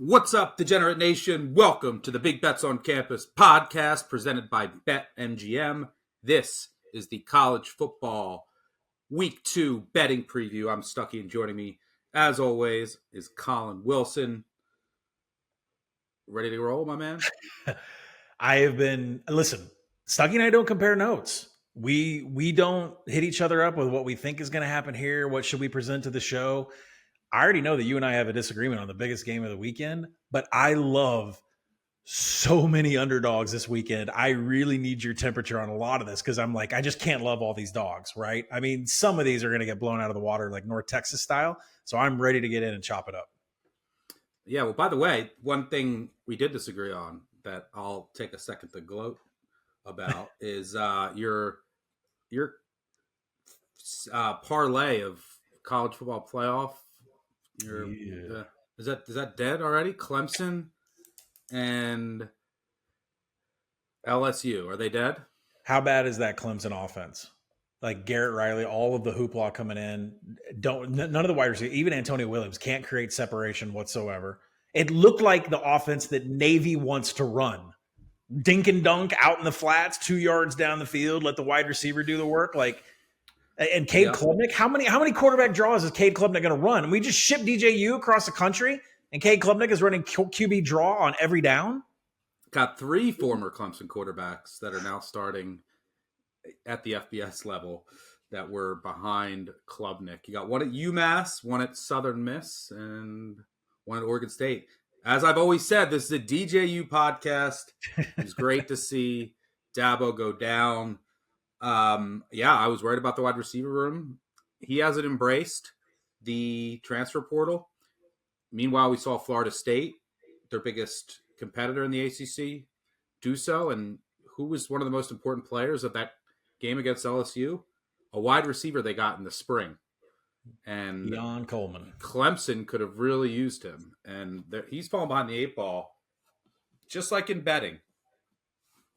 What's up, Degenerate Nation? Welcome to the Big Bets on Campus podcast presented by BetMGM. This is the college football week 2 betting preview. I'm Stuckey, and joining me, as always, is Colin Wilson. Ready to roll, my man? Listen, Stuckey and I don't compare notes. We don't hit each other up with what we think is going to happen here. What should we present to the show? I already know that you and I have a disagreement on the biggest game of the weekend, but I love so many underdogs this weekend. I really need your temperature on a lot of this because I'm like, I just can't love all these dogs, right? I mean, some of these are going to get blown out of the water like North Texas style. So I'm ready to get in and chop it up. Yeah, well, by the way, one thing we did disagree on that I'll take a second to gloat about is your parlay of college football playoff. Is that dead already? Clemson and LSU, are they dead? How bad is that Clemson offense? Like Garrett Riley, all of the hoopla coming in. None of the wide receivers, even Antonio Williams, can't create separation whatsoever. It looked like the offense that Navy wants to run. Dink and dunk out in the flats, 2 yards down the field, let the wide receiver do the work. And Cade Klubnik, how many quarterback draws is Cade Klubnik going to run? And we just ship DJU across the country, and Cade Klubnik is running QB draw on every down? Got 3 former Clemson quarterbacks that are now starting at the FBS level that were behind Klubnik. You got one at UMass, one at Southern Miss, and one at Oregon State. As I've always said, this is a DJU podcast. It's great to see Dabo go down. I was worried about the wide receiver room. He hasn't embraced the transfer portal. Meanwhile, we saw Florida State, their biggest competitor in the ACC, do so. And who was one of the most important players of that game against LSU? A wide receiver they got in the spring. And Leon Coleman. Clemson could have really used him. And he's fallen behind the 8 ball, just like in betting.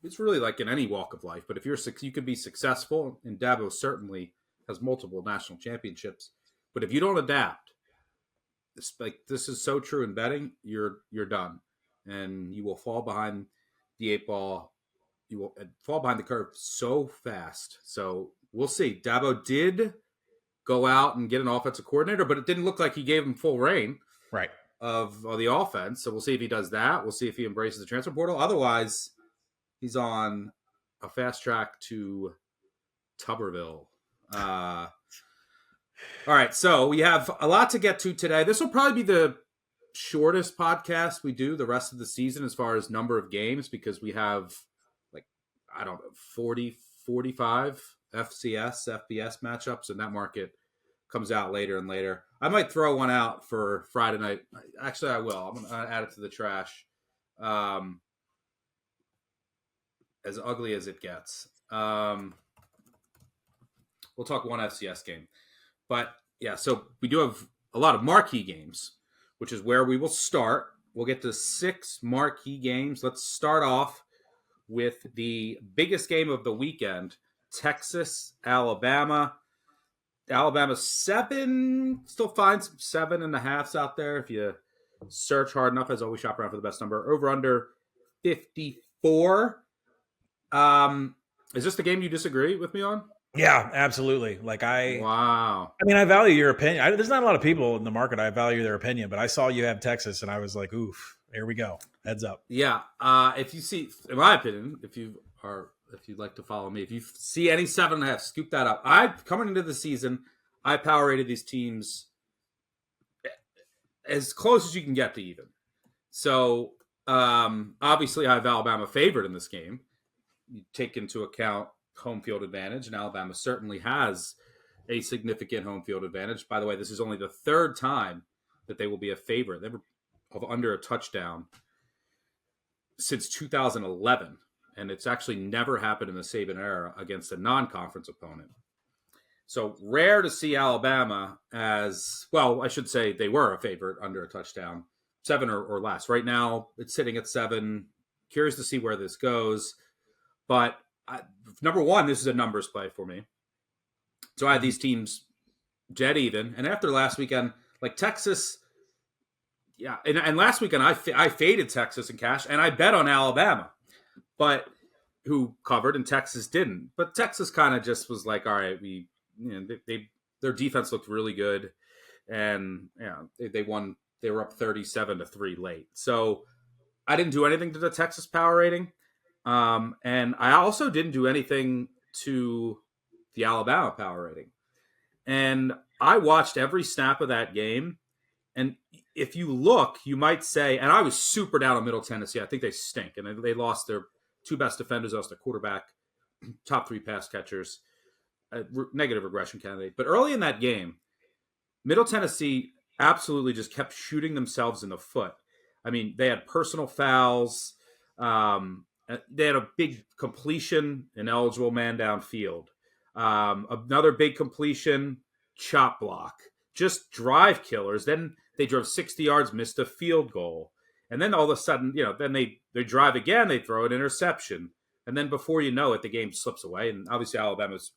It's really like in any walk of life. But if you could be successful, and Dabo certainly has multiple national championships. But if you don't adapt, this is so true in betting, you're done. And you will fall behind the 8 ball. You will fall behind the curve so fast. So we'll see. Dabo did go out and get an offensive coordinator, but it didn't look like he gave him full reign of the offense. So we'll see if he does that. We'll see if he embraces the transfer portal. Otherwise, he's on a fast track to Tuberville. All right, so we have a lot to get to today. This will probably be the shortest podcast we do the rest of the season as far as number of games, because we have 40, 45 FCS, FBS matchups, and that market comes out later and later. I might throw one out for Friday night. Actually, I will. I'm going to add it to the trash. As ugly as it gets. We'll talk one FCS game. But, yeah, so we do have a lot of marquee games, which is where we will start. We'll get to 6 marquee games. Let's start off with the biggest game of the weekend, Texas, Alabama. Alabama 7, still find some 7.5s out there if you search hard enough. As always, shop around for the best number. Over under 54. Is this the game you disagree with me on? Yeah, absolutely. Wow. I mean, I value your opinion. There's not a lot of people in the market I value their opinion, but I saw you have Texas, and I was like, oof, here we go. Heads up. Yeah. If you see, in my opinion, if you'd like to follow me, if you see any 7.5, scoop that up. Coming into the season, I power rated these teams as close as you can get to even. So, obviously, I have Alabama favored in this game. You take into account home field advantage, and Alabama certainly has a significant home field advantage. By the way, this is only the 3rd time that they will be a favorite. They were under a touchdown since 2011, and it's actually never happened in the Saban era against a non-conference opponent. So rare to see Alabama as, well, I should say they were a favorite under a touchdown, 7 or less. Right now, it's sitting at 7. Curious to see where this goes. But number one, this is a numbers play for me. So I had these teams dead even. And after last weekend, like Texas, Yeah, and last weekend I faded Texas in cash, and I bet on Alabama, but who covered and Texas didn't. But Texas kind of just was like, all right, their defense looked really good, and they won. They were up 37-3 late, so I didn't do anything to the Texas power rating, and I also didn't do anything to the Alabama power rating. And I watched every snap of that game. And if you look, you might say, and I was super down on Middle Tennessee. I think they stink. And they lost their two best defenders, lost their quarterback, top 3 pass catchers, negative regression candidate. But early in that game, Middle Tennessee absolutely just kept shooting themselves in the foot. I mean, they had personal fouls. They had a big completion, an eligible man downfield. Another big completion, chop block. Just drive killers. Then they drove 60 yards, missed a field goal. And then all of a sudden, then they drive again, they throw an interception. And then before you know it, the game slips away. And obviously Alabama's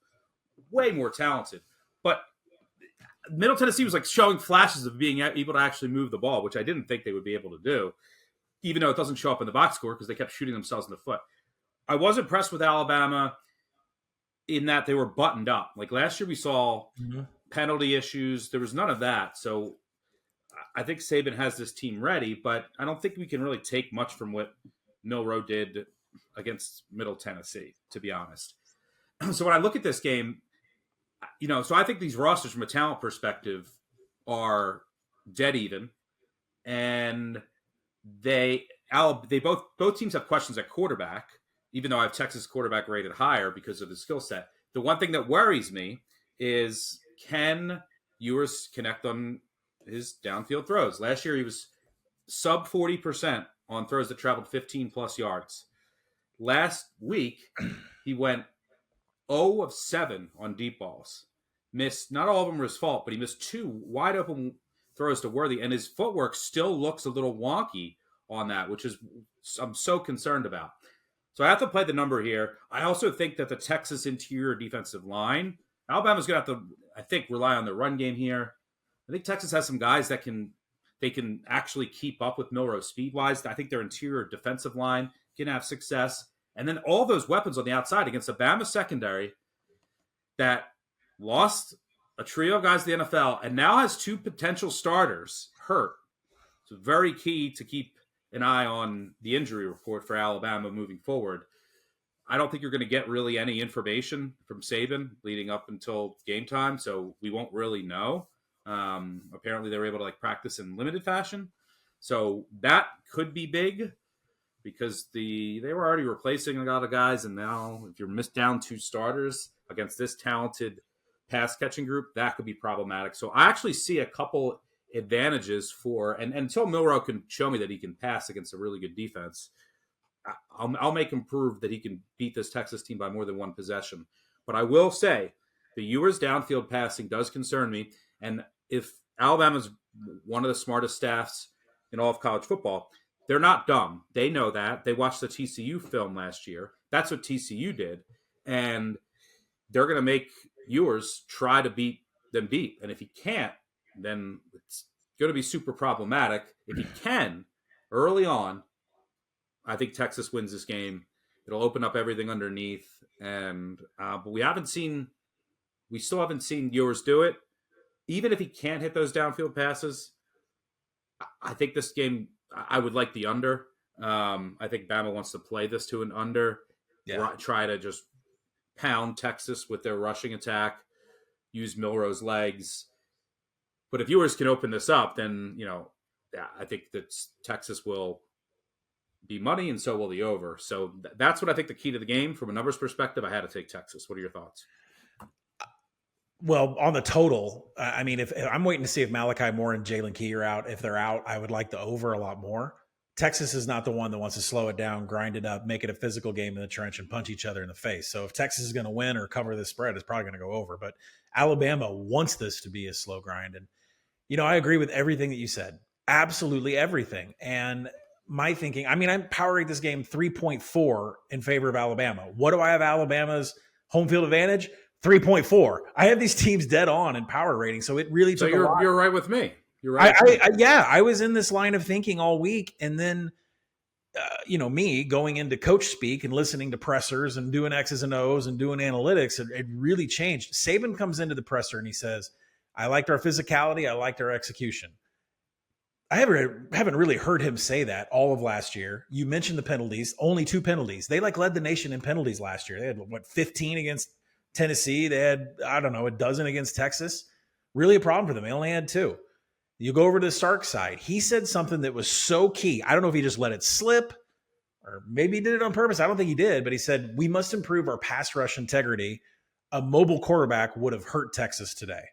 way more talented. But Middle Tennessee was like showing flashes of being able to actually move the ball, which I didn't think they would be able to do, even though it doesn't show up in the box score because they kept shooting themselves in the foot. I was impressed with Alabama in that they were buttoned up. Like last year we saw penalty issues. There was none of that. So I think Saban has this team ready, but I don't think we can really take much from what Milroe did against Middle Tennessee, to be honest. So when I look at this game, so I think these rosters from a talent perspective are dead even. And both teams have questions at quarterback, even though I have Texas quarterback rated higher because of his skill set. The one thing that worries me is, can Ewers connect on his downfield throws? Last year, he was sub 40% on throws that traveled 15 plus yards. Last week, he went 0 of 7 on deep balls. Missed, not all of them were his fault, but he missed 2 wide open throws to Worthy, and his footwork still looks a little wonky on that, which is I'm so concerned about. So I have to play the number here. I also think that the Texas interior defensive line, Alabama's going to have to, I think, rely on the run game here. I think Texas has some guys that can actually keep up with Milroe speed-wise. I think their interior defensive line can have success. And then all those weapons on the outside against the Bama secondary that lost a trio of guys in the NFL and now has 2 potential starters hurt. So very key to keep an eye on the injury report for Alabama moving forward. I don't think you're going to get really any information from Saban leading up until game time, so we won't really know. Apparently they were able to practice in limited fashion. So that could be big because they were already replacing a lot of guys, and now if you're missed down 2 starters against this talented pass catching group, that could be problematic. So I actually see a couple advantages for, and until Milroe can show me that he can pass against a really good defense, I'll make him prove that he can beat this Texas team by more than 1 possession. But I will say the Ewers downfield passing does concern me. And if Alabama's one of the smartest staffs in all of college football, they're not dumb. They know that. They watched the TCU film last year. That's what TCU did. And they're going to make Ewers try to beat. And if he can't, then it's going to be super problematic. If he can, early on, I think Texas wins this game. It'll open up everything underneath. And but we still haven't seen Ewers do it. Even if he can't hit those downfield passes, I think this game, I would like the under. I think Bama wants to play this to an under. Yeah. Try to just pound Texas with their rushing attack, use Milroe's legs. But if Ewers can open this up, then, I think that Texas will be money, and so will the over. So that's what I think the key to the game. From a numbers perspective, I had to take Texas. What are your thoughts? Well, on the total, if I'm waiting to see if Malachi Moore and Jalen Key are out. If they're out, I would like the over a lot more. Texas is not the one that wants to slow it down, grind it up, make it a physical game in the trench, and punch each other in the face. So if Texas is going to win or cover this spread, it's probably going to go over. But Alabama wants this to be a slow grind. And, I agree with everything that you said. Absolutely everything. And my thinking, I power rate this game 3.4 in favor of Alabama. What do I have Alabama's home field advantage? 3.4. I have these teams dead on in power rating, so it really took a lot. You're right with me. You're right. I was in this line of thinking all week, and then me going into coach speak and listening to pressers and doing X's and O's and doing analytics, it really changed. Saban comes into the presser and he says, "I liked our physicality. I liked our execution." I haven't really heard him say that all of last year. You mentioned the penalties, only 2 penalties. They led the nation in penalties last year. They had 15 against Tennessee. They had, I don't know, a dozen against Texas. Really a problem for them. They only had 2. You go over to the Sark side. He said something that was so key. I don't know if he just let it slip or maybe he did it on purpose. I don't think he did, but he said, "We must improve our pass rush integrity. A mobile quarterback would have hurt Texas today."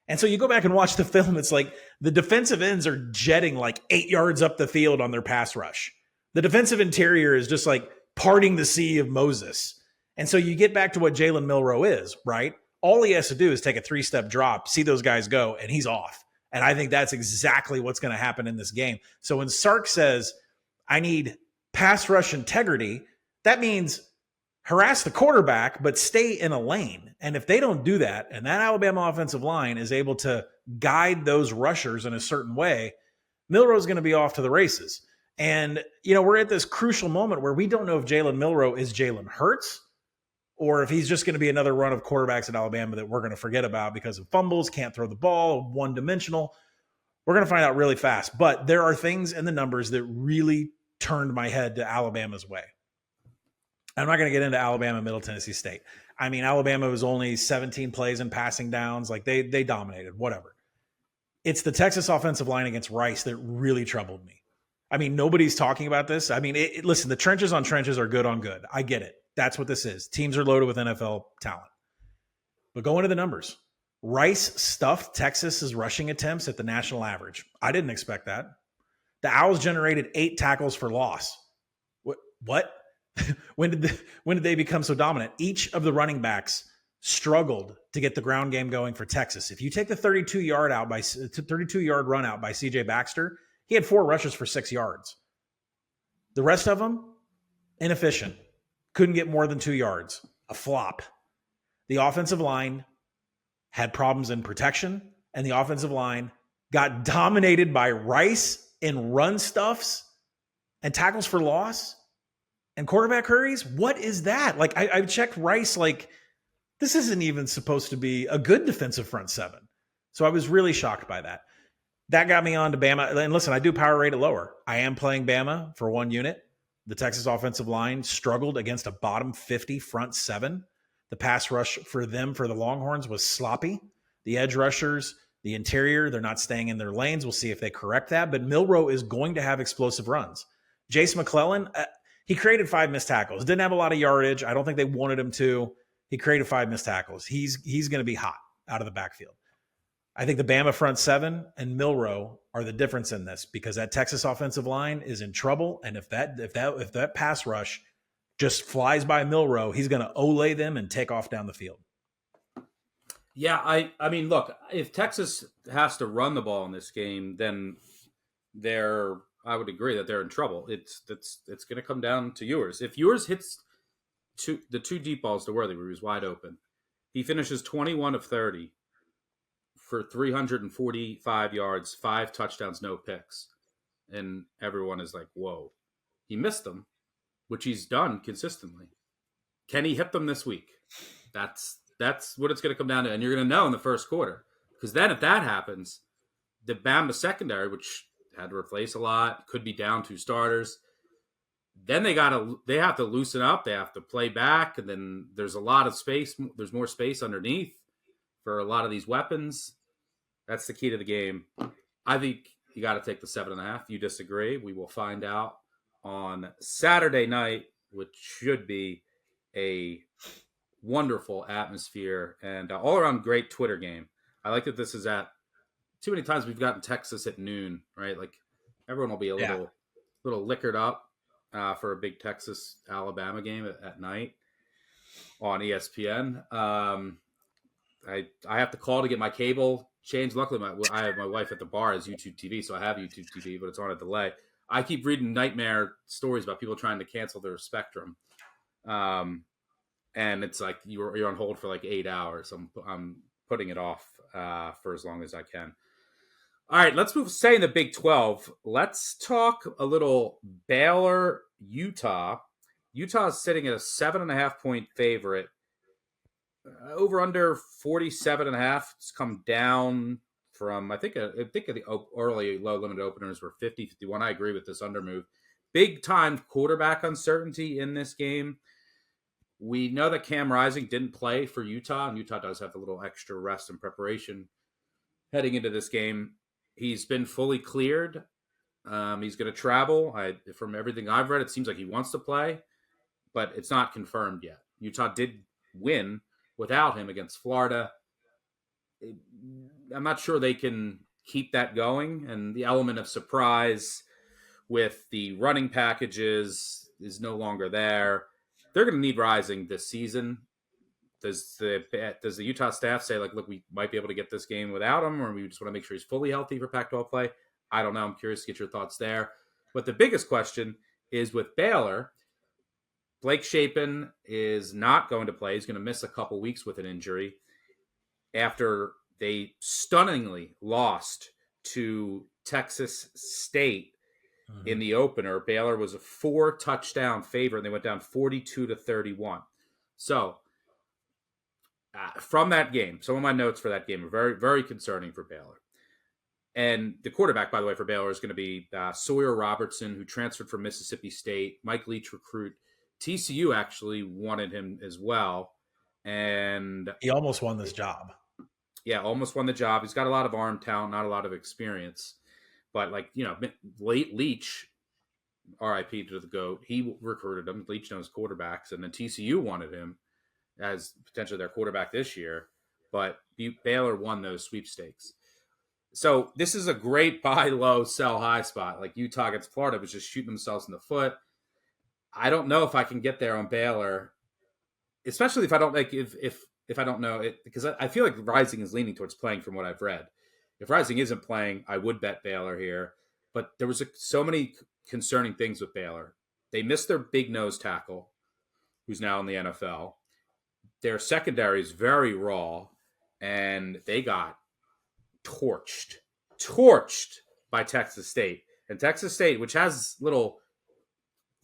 And so you go back and watch the film. It's like the defensive ends are jetting like 8 yards up the field on their pass rush. The defensive interior is just like parting the sea of Moses. And so you get back to what Jalen Milroe is, right? All he has to do is take a 3-step drop, see those guys go, and he's off. And I think that's exactly what's going to happen in this game. So when Sark says, "I need pass rush integrity," that means harass the quarterback, but stay in a lane. And if they don't do that, and that Alabama offensive line is able to guide those rushers in a certain way, Milroe's going to be off to the races. And, we're at this crucial moment where we don't know if Jalen Milroe is Jalen Hurts or if he's just going to be another run of quarterbacks at Alabama that we're going to forget about because of fumbles, can't throw the ball, one-dimensional. We're going to find out really fast. But there are things in the numbers that really turned my head to Alabama's way. I'm not going to get into Alabama, Middle Tennessee State. I mean, Alabama was only 17 plays and passing downs. Like they dominated, whatever. It's the Texas offensive line against Rice that really troubled me. I mean, nobody's talking about this. I mean, listen, the trenches on trenches are good on good. I get it. That's what this is. Teams are loaded with NFL talent. But go into the numbers. Rice stuffed Texas's rushing attempts at the national average. I didn't expect that. The Owls generated 8 tackles for loss. What? When did they become so dominant? Each of the running backs struggled to get the ground game going for Texas. If you take the 32-yard run out by CJ Baxter, he had 4 rushes for 6 yards. The rest of them, inefficient. Couldn't get more than 2 yards. A flop. The offensive line had problems in protection, and the offensive line got dominated by Rice in run stuffs and tackles for loss. And quarterback hurries? What is that? Like, I've checked Rice, like, this isn't even supposed to be a good defensive front 7. So I was really shocked by that. That got me on to Bama. And listen, I do power rate it lower. I am playing Bama for 1 unit. The Texas offensive line struggled against a bottom 50 front 7. The pass rush for them, for the Longhorns, was sloppy. The edge rushers, the interior, they're not staying in their lanes. We'll see if they correct that. But Milroe is going to have explosive runs. Jace McClellan, he created 5 missed tackles. Didn't have a lot of yardage. I don't think they wanted him to. He created 5 missed tackles. He's going to be hot out of the backfield. I think the Bama front 7 and Milroe are the difference in this because that Texas offensive line is in trouble. And if that pass rush just flies by Milroe, he's going to Ole them and take off down the field. Yeah, I mean, look, if Texas has to run the ball in this game, then I would agree that they're in trouble. It's going to come down to yours. If yours hits the 2 deep balls to Worthy, where he was wide open, he finishes 21 of 30 for 345 yards, 5 touchdowns, no picks. And everyone is like, whoa. He missed them, which he's done consistently. Can he hit them this week? That's what it's going to come down to. And you're going to know in the first quarter. Because then if that happens, the Bama secondary, which had to replace a lot, could be down 2 starters. Then they have to loosen up. They have to play back. And then there's a lot of space. There's more space underneath for a lot of these weapons. That's the key to the game. I think you got to take the 7.5. You disagree. We will find out on Saturday night, which should be a wonderful atmosphere and all around great Twitter game. I like that this is at too many times we've gotten Texas at noon, right? Like everyone will be a little liquored up for a big Texas Alabama game at night on ESPN. I have to call to get my cable changed. Luckily, I have my wife at the bar as YouTube TV, so I have YouTube TV, but it's on a delay. I keep reading nightmare stories about people trying to cancel their Spectrum, and it's like you're on hold for like 8 hours. I'm putting it off for as long as I can. All right, let's move. Stay in the Big 12. Let's talk a little Baylor, Utah. Utah is sitting at a 7.5 point favorite. Over under 47.5. It's come down from, I think the early low limit openers were 50, 51. I agree with this under move. Big time quarterback uncertainty in this game. We know that Cam Rising didn't play for Utah, and Utah does have a little extra rest and preparation heading into this game. He's been fully cleared. He's going to travel. From everything I've read, it seems like he wants to play, but it's not confirmed yet. Utah did win without him against Florida. I'm not sure they can keep that going, and the element of surprise with the running packages is no longer there. They're going to need Rising this season. Does the Utah staff say, like, look, we might be able to get this game without him, or we just want to make sure he's fully healthy for Pac-12 play? I don't know. I'm curious to get your thoughts there. But the biggest question is with Baylor, Blake Shapen is not going to play. He's going to miss a couple weeks with an injury after they stunningly lost to Texas State in the opener. Baylor was a 4-touchdown favorite, and they went down 42-31. So from that game, some of my notes for that game are very, very concerning for Baylor. And the quarterback, by the way, for Baylor is going to be Sawyer Robertson, who transferred from Mississippi State. Mike Leach recruit. TCU actually wanted him as well. And he almost won this job. Yeah, almost won the job. He's got a lot of arm talent, not a lot of experience. But, Leach, RIP to the GOAT, he recruited him. Leach knows quarterbacks. And then TCU wanted him as potentially their quarterback this year. But Baylor won those sweepstakes. So this is a great buy low, sell high spot. Like Utah against Florida was just shooting themselves in the foot. I don't know if I can get there on Baylor, especially if I don't if I don't know it, because I feel like Rising is leaning towards playing from what I've read. If Rising isn't playing, I would bet Baylor here. But there was so many concerning things with Baylor. They missed their big nose tackle, who's now in the NFL. Their secondary is very raw, and they got torched by Texas State. And Texas State, which has little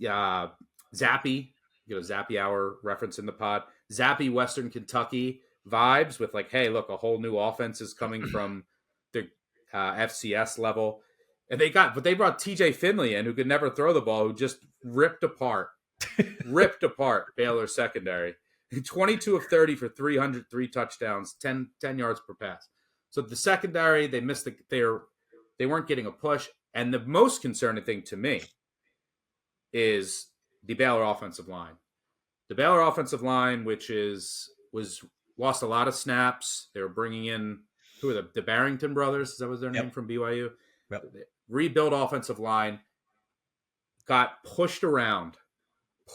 Zappy, Zappy Hour reference in the pod, Zappy Western Kentucky vibes with like, hey, look, a whole new offense is coming from the FCS level. And they brought TJ Finley in, who could never throw the ball, who just ripped apart Baylor's secondary. 22 of 30 for 303 touchdowns, 10 yards per pass. So the secondary, they missed they weren't getting a push. And the most concerning thing to me is the Baylor offensive line. The Baylor offensive line, which was lost a lot of snaps. They were bringing in, who are the Barrington brothers? That was their name from BYU. Yep. Rebuild offensive line, got pushed around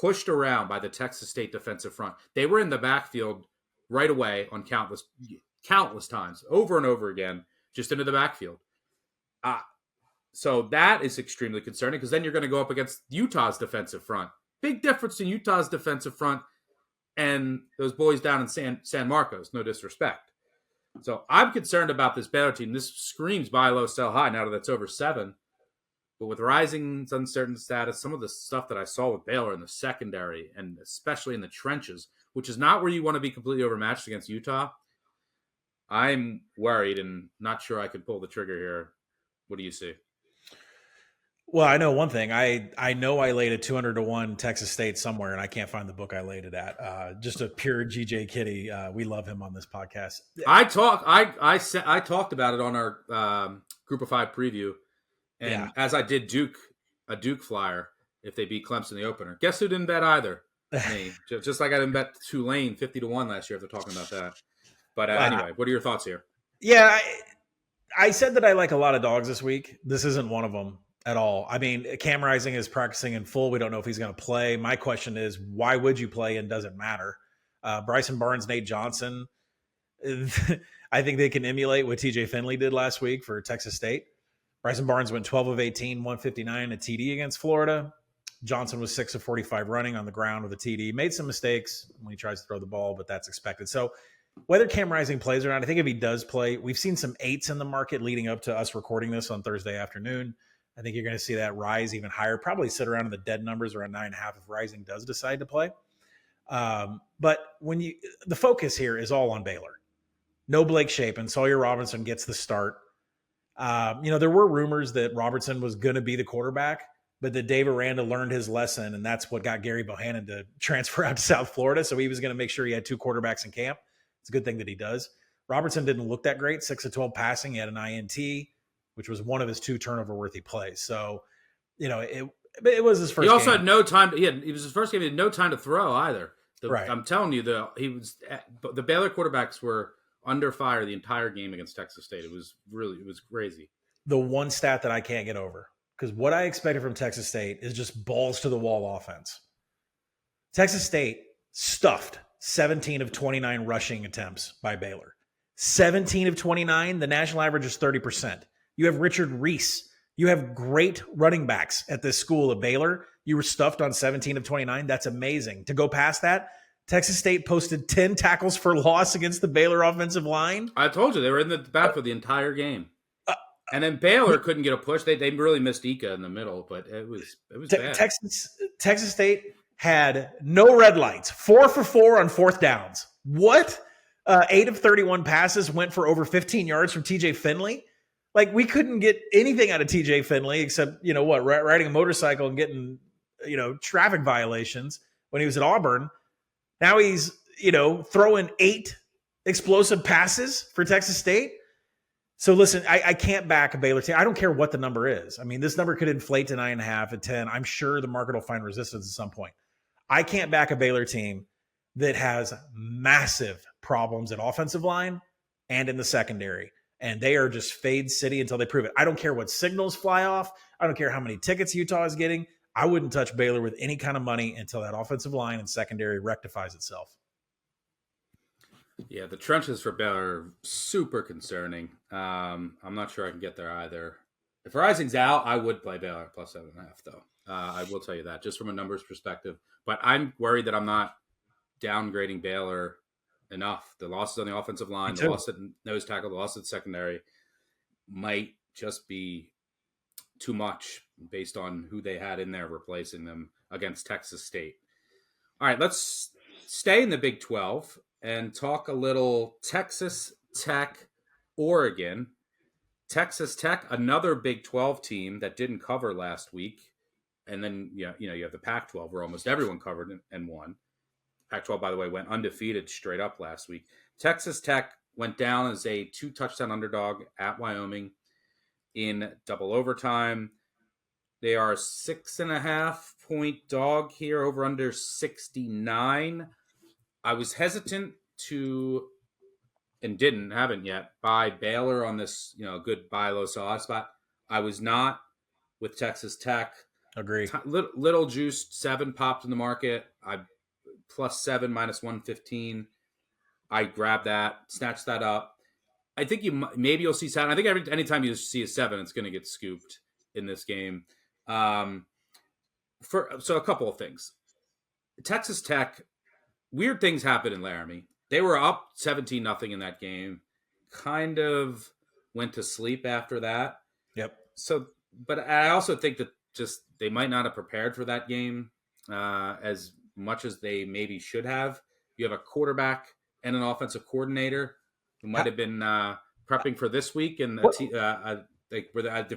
by the Texas State defensive front. They were in the backfield right away on countless times, over and over again, just into the backfield. So that is extremely concerning, because then you're going to go up against Utah's defensive front. Big difference in Utah's defensive front and those boys down in San Marcos, no disrespect. So I'm concerned about this Baylor team. This screams buy low, sell high now that it's over 7. But with Rising's uncertain status, some of the stuff that I saw with Baylor in the secondary, and especially in the trenches, which is not where you want to be completely overmatched against Utah, I'm worried and not sure I could pull the trigger here. What do you see? Well, I know one thing. I know I laid a 200-1 Texas State somewhere, and I can't find the book I laid it at. Just a pure GJ Kitty. We love him on this podcast. I talked about it on our Group of 5 preview, and as I did a Duke flyer if they beat Clemson in the opener. Guess who didn't bet either? Me. Just like I didn't bet Tulane 50-1 last year after talking about that. But anyway, what are your thoughts here? Yeah, I said that I like a lot of dogs this week. This isn't one of them at all. I mean, Cam Rising is practicing in full. We don't know if he's going to play. My question is, why would you play, and does it matter? Bryson Barnes, Nate Johnson, I think they can emulate what TJ Finley did last week for Texas State. Bryson Barnes went 12 of 18, 159, a TD against Florida. Johnson was 6 of 45 running on the ground with a TD. Made some mistakes when he tries to throw the ball, but that's expected. So whether Cam Rising plays or not, I think if he does play, we've seen some 8s in the market leading up to us recording this on Thursday afternoon. I think you're going to see that rise even higher, probably sit around in the dead numbers around 9.5 if Rising does decide to play. But the focus here is all on Baylor. No Blake Shapen. Sawyer Robertson gets the start. There were rumors that Robertson was going to be the quarterback, but that Dave Aranda learned his lesson, and that's what got Gary Bohannon to transfer out to South Florida. So he was going to make sure he had 2 quarterbacks in camp. It's a good thing that he does. Robertson didn't look that great, 6 of 12 passing. He had an INT, which was one of his 2 turnover-worthy plays. So, it was his first game. He also had no time. It was his first game. He had no time to throw either. Right. I'm telling you, the Baylor quarterbacks were under fire the entire game against Texas State. It was crazy. The one stat that I can't get over, because what I expected from Texas State is just balls to the wall offense. Texas State stuffed 17 of 29 rushing attempts by Baylor. 17 of 29. The national average is 30%. You have Richard Reese. You have great running backs at this school of Baylor. You were stuffed on 17 of 29. That's amazing. To go past that, Texas State posted 10 tackles for loss against the Baylor offensive line. I told you, they were in the back for the entire game. And then Baylor couldn't get a push. They really missed Ika in the middle, but it was bad. Texas State had no red lights. 4 for 4 on 4th downs. What? 8 of 31 passes went for over 15 yards from TJ Finley. Like, we couldn't get anything out of TJ Finley except, riding a motorcycle and getting, traffic violations when he was at Auburn. Now he's, throwing 8 explosive passes for Texas State. So listen, I can't back a Baylor team. I don't care what the number is. I mean, this number could inflate to 9.5 at 10. I'm sure the market will find resistance at some point. I can't back a Baylor team that has massive problems at offensive line and in the secondary. And they are just fade city until they prove it. I don't care what signals fly off. I don't care how many tickets Utah is getting. I wouldn't touch Baylor with any kind of money until that offensive line and secondary rectifies itself. Yeah, the trenches for Baylor are super concerning. I'm not sure I can get there either. If Rising's out, I would play Baylor plus 7.5, though. I will tell you that, just from a numbers perspective. But I'm worried that I'm not downgrading Baylor enough. The losses on the offensive line, the loss at nose tackle, the loss at secondary might just be too much based on who they had in there replacing them against Texas State. All right, let's stay in the Big 12 and talk a little Texas Tech, Oregon. Texas Tech, another Big 12 team that didn't cover last week. And then, you have the Pac-12 where almost everyone covered and won. Pac-12, by the way, went undefeated straight up last week. Texas Tech went down as a 2-touchdown underdog at Wyoming in double overtime. They are a 6.5-point dog here, over under 69. I was hesitant to, and haven't yet, buy Baylor on this, good buy low sell high spot. I was not with Texas Tech. Agree. Little juiced 7 popped in the market. I plus 7 minus 115. I grabbed that, snatched that up. I think maybe you'll see 7. I think anytime you see a 7, it's going to get scooped in this game. So a couple of things. Texas Tech, weird things happened in Laramie. They were up 17-0 in that game. Kind of went to sleep after that. Yep. So, but I also think that just they might not have prepared for that game as much as they maybe should have. You have a quarterback and an offensive coordinator who might have been prepping for this week and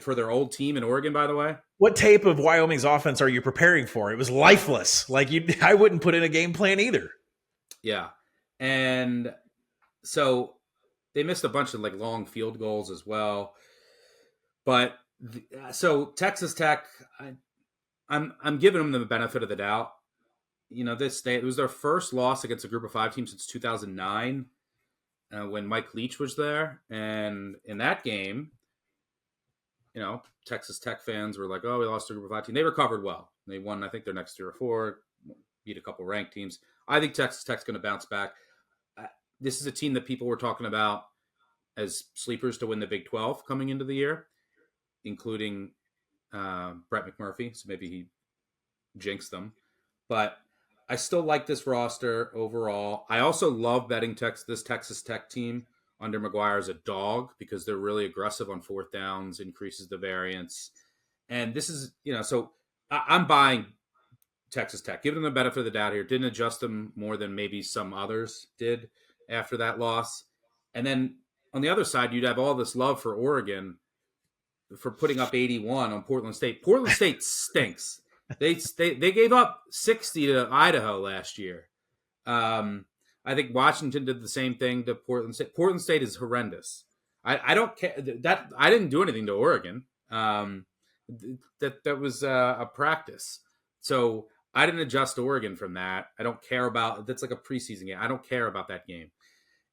for their old team in Oregon, by the way. What tape of Wyoming's offense are you preparing for? It was lifeless. I wouldn't put in a game plan either. Yeah. And so they missed a bunch of long field goals as well. But so Texas Tech, I'm giving them the benefit of the doubt. It was their first loss against a group of 5 teams since 2009 when Mike Leach was there. And in that game, Texas Tech fans were like, oh, we lost to a group of 5 teams. They recovered well. They won, I think, their next 3 or 4, beat a couple ranked teams. I think Texas Tech's going to bounce back. This is a team that people were talking about as sleepers to win the Big 12 coming into the year, including Brett McMurphy. So maybe he jinxed them. But I still like this roster overall. I also love betting this Texas Tech team under McGuire as a dog because they're really aggressive on fourth downs, increases the variance. And this is, so I'm buying Texas Tech. Giving them the benefit of the doubt here. Didn't adjust them more than maybe some others did after that loss. And then on the other side, you'd have all this love for Oregon for putting up 81 on Portland State. Portland State stinks. They gave up 60 to Idaho last year. I think Washington did the same thing to Portland State. Portland State is horrendous. I don't care that I didn't do anything to Oregon. That was a practice. So I didn't adjust Oregon from that. I don't care about that's like a preseason game. I don't care about that game.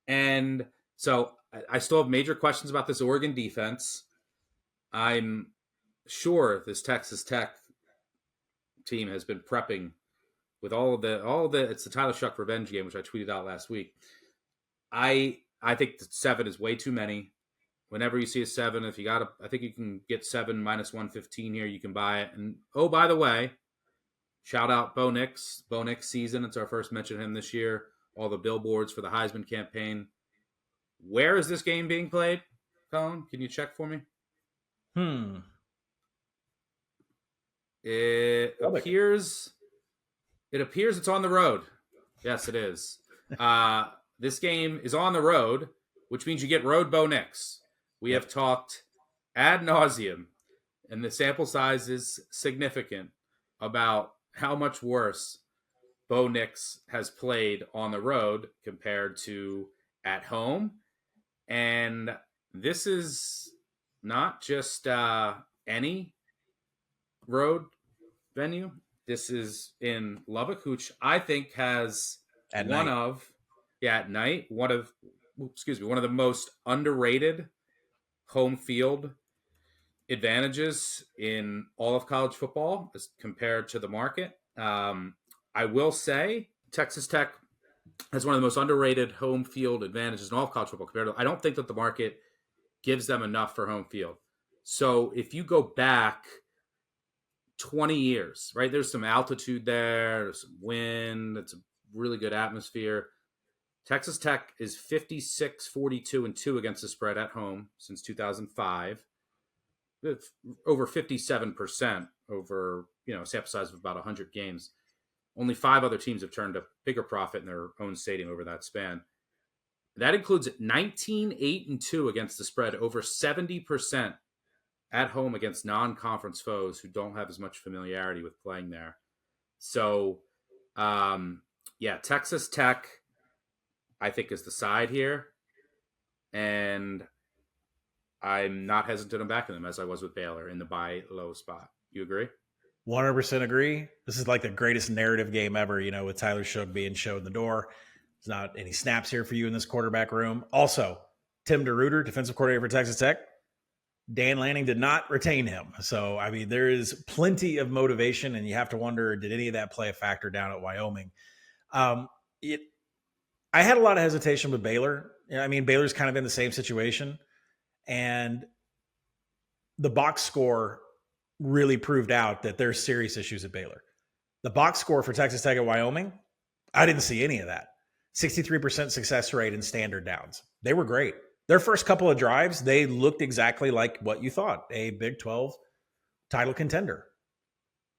And so I still have major questions about this Oregon defense. I'm sure this Texas Tech team has been prepping with all of the it's the Tyler Shuck revenge game, which I tweeted out last week. I think that 7 is way too many. Whenever you see a 7, if you got I think you can get 7 minus 115 here. You can buy it. And oh, by the way, shout out Bo Nix. Bo Nix season. It's our first mention of him this year. All the billboards for the Heisman campaign. Where is this game being played, Colin? Can you check for me? It appears it's on the road. Yes, it is. This game is on the road, which means you get road Bo Nix. We have talked ad nauseum, and the sample size is significant, about how much worse Bo Nix has played on the road compared to at home. And this is not just any road venue. This is in Lubbock, which I think has at night one of the most underrated home field advantages in all of college football as compared to the market. I will say Texas Tech has one of the most underrated home field advantages in all of college football compared to, I don't think that the market gives them enough for home field. So if you go back 20 years, right, there's some altitude there, there's some wind, it's a really good atmosphere. Texas Tech is 56-42-2 against the spread at home since 2005. It's over 57% over, a sample size of about 100 games. Only 5 other teams have turned a bigger profit in their own stadium over that span. That includes 19-8-2 against the spread, over 70% at home against non-conference foes who don't have as much familiarity with playing there. So, Texas Tech, I think, is the side here. And I'm not hesitant on backing them as I was with Baylor in the buy low spot. You agree? 100% agree. This is like the greatest narrative game ever, with Tyler Shough being showed in the door. There's not any snaps here for you in this quarterback room. Also, Tim DeRuyter, defensive coordinator for Texas Tech. Dan Lanning did not retain him. So, there is plenty of motivation, and you have to wonder, did any of that play a factor down at Wyoming? I had a lot of hesitation with Baylor. Baylor's kind of in the same situation. And the box score really proved out that there's serious issues at Baylor. The box score for Texas Tech at Wyoming, I didn't see any of that. 63% success rate in standard downs. They were great. Their first couple of drives, they looked exactly like what you thought, a Big 12 title contender.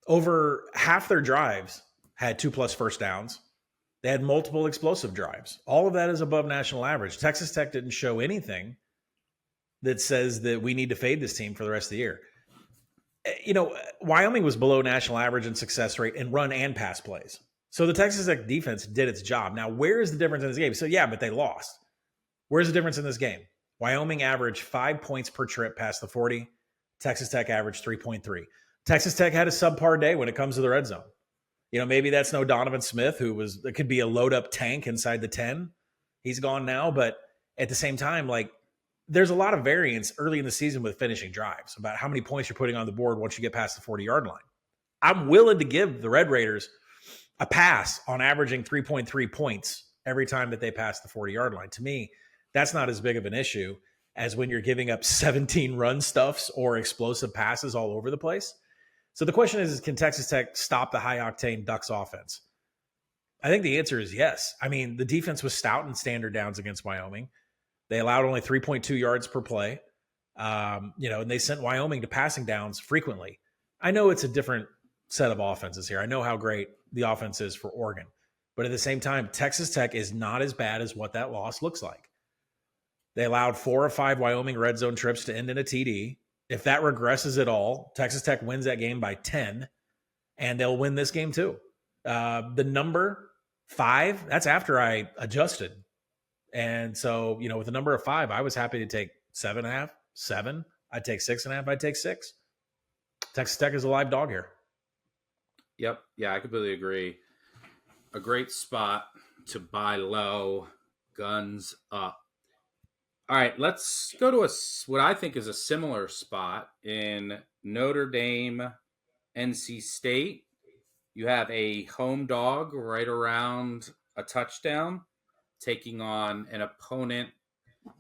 Over half their drives had 2+ first downs. They had multiple explosive drives. All of that is above national average. Texas Tech didn't show anything that says that we need to fade this team for the rest of the year. Wyoming was below national average in success rate in run and pass plays. So the Texas Tech defense did its job. Now, where is the difference in this game? So, but they lost. Where's the difference in this game? Wyoming averaged 5 points per trip past the 40. Texas Tech averaged 3.3. Texas Tech had a subpar day when it comes to the red zone. Maybe that's no Donovan Smith, it could be a load-up tank inside the 10. He's gone now, but at the same time, there's a lot of variance early in the season with finishing drives about how many points you're putting on the board once you get past the 40-yard line. I'm willing to give the Red Raiders a pass on averaging 3.3 points every time that they pass the 40-yard line. To me, that's not as big of an issue as when you're giving up 17 run stuffs or explosive passes all over the place. So the question is can Texas Tech stop the high-octane Ducks offense? I think the answer is yes. I mean, the defense was stout in standard downs against Wyoming. They allowed only 3.2 yards per play. And they sent Wyoming to passing downs frequently. I know it's a different set of offenses here. I know how great the offense is for Oregon. But at the same time, Texas Tech is not as bad as what that loss looks like. They allowed 4 or 5 Wyoming red zone trips to end in a TD. If that regresses at all, Texas Tech wins that game by 10, and they'll win this game too. The number 5, that's after I adjusted. And so, with the number of 5, I was happy to take 7.5, 7. I'd take 6.5. I'd take 6. Texas Tech is a live dog here. Yep. Yeah, I completely agree. A great spot to buy low, guns up. All right, let's go to what I think is a similar spot in Notre Dame, NC State. You have a home dog right around a touchdown, taking on an opponent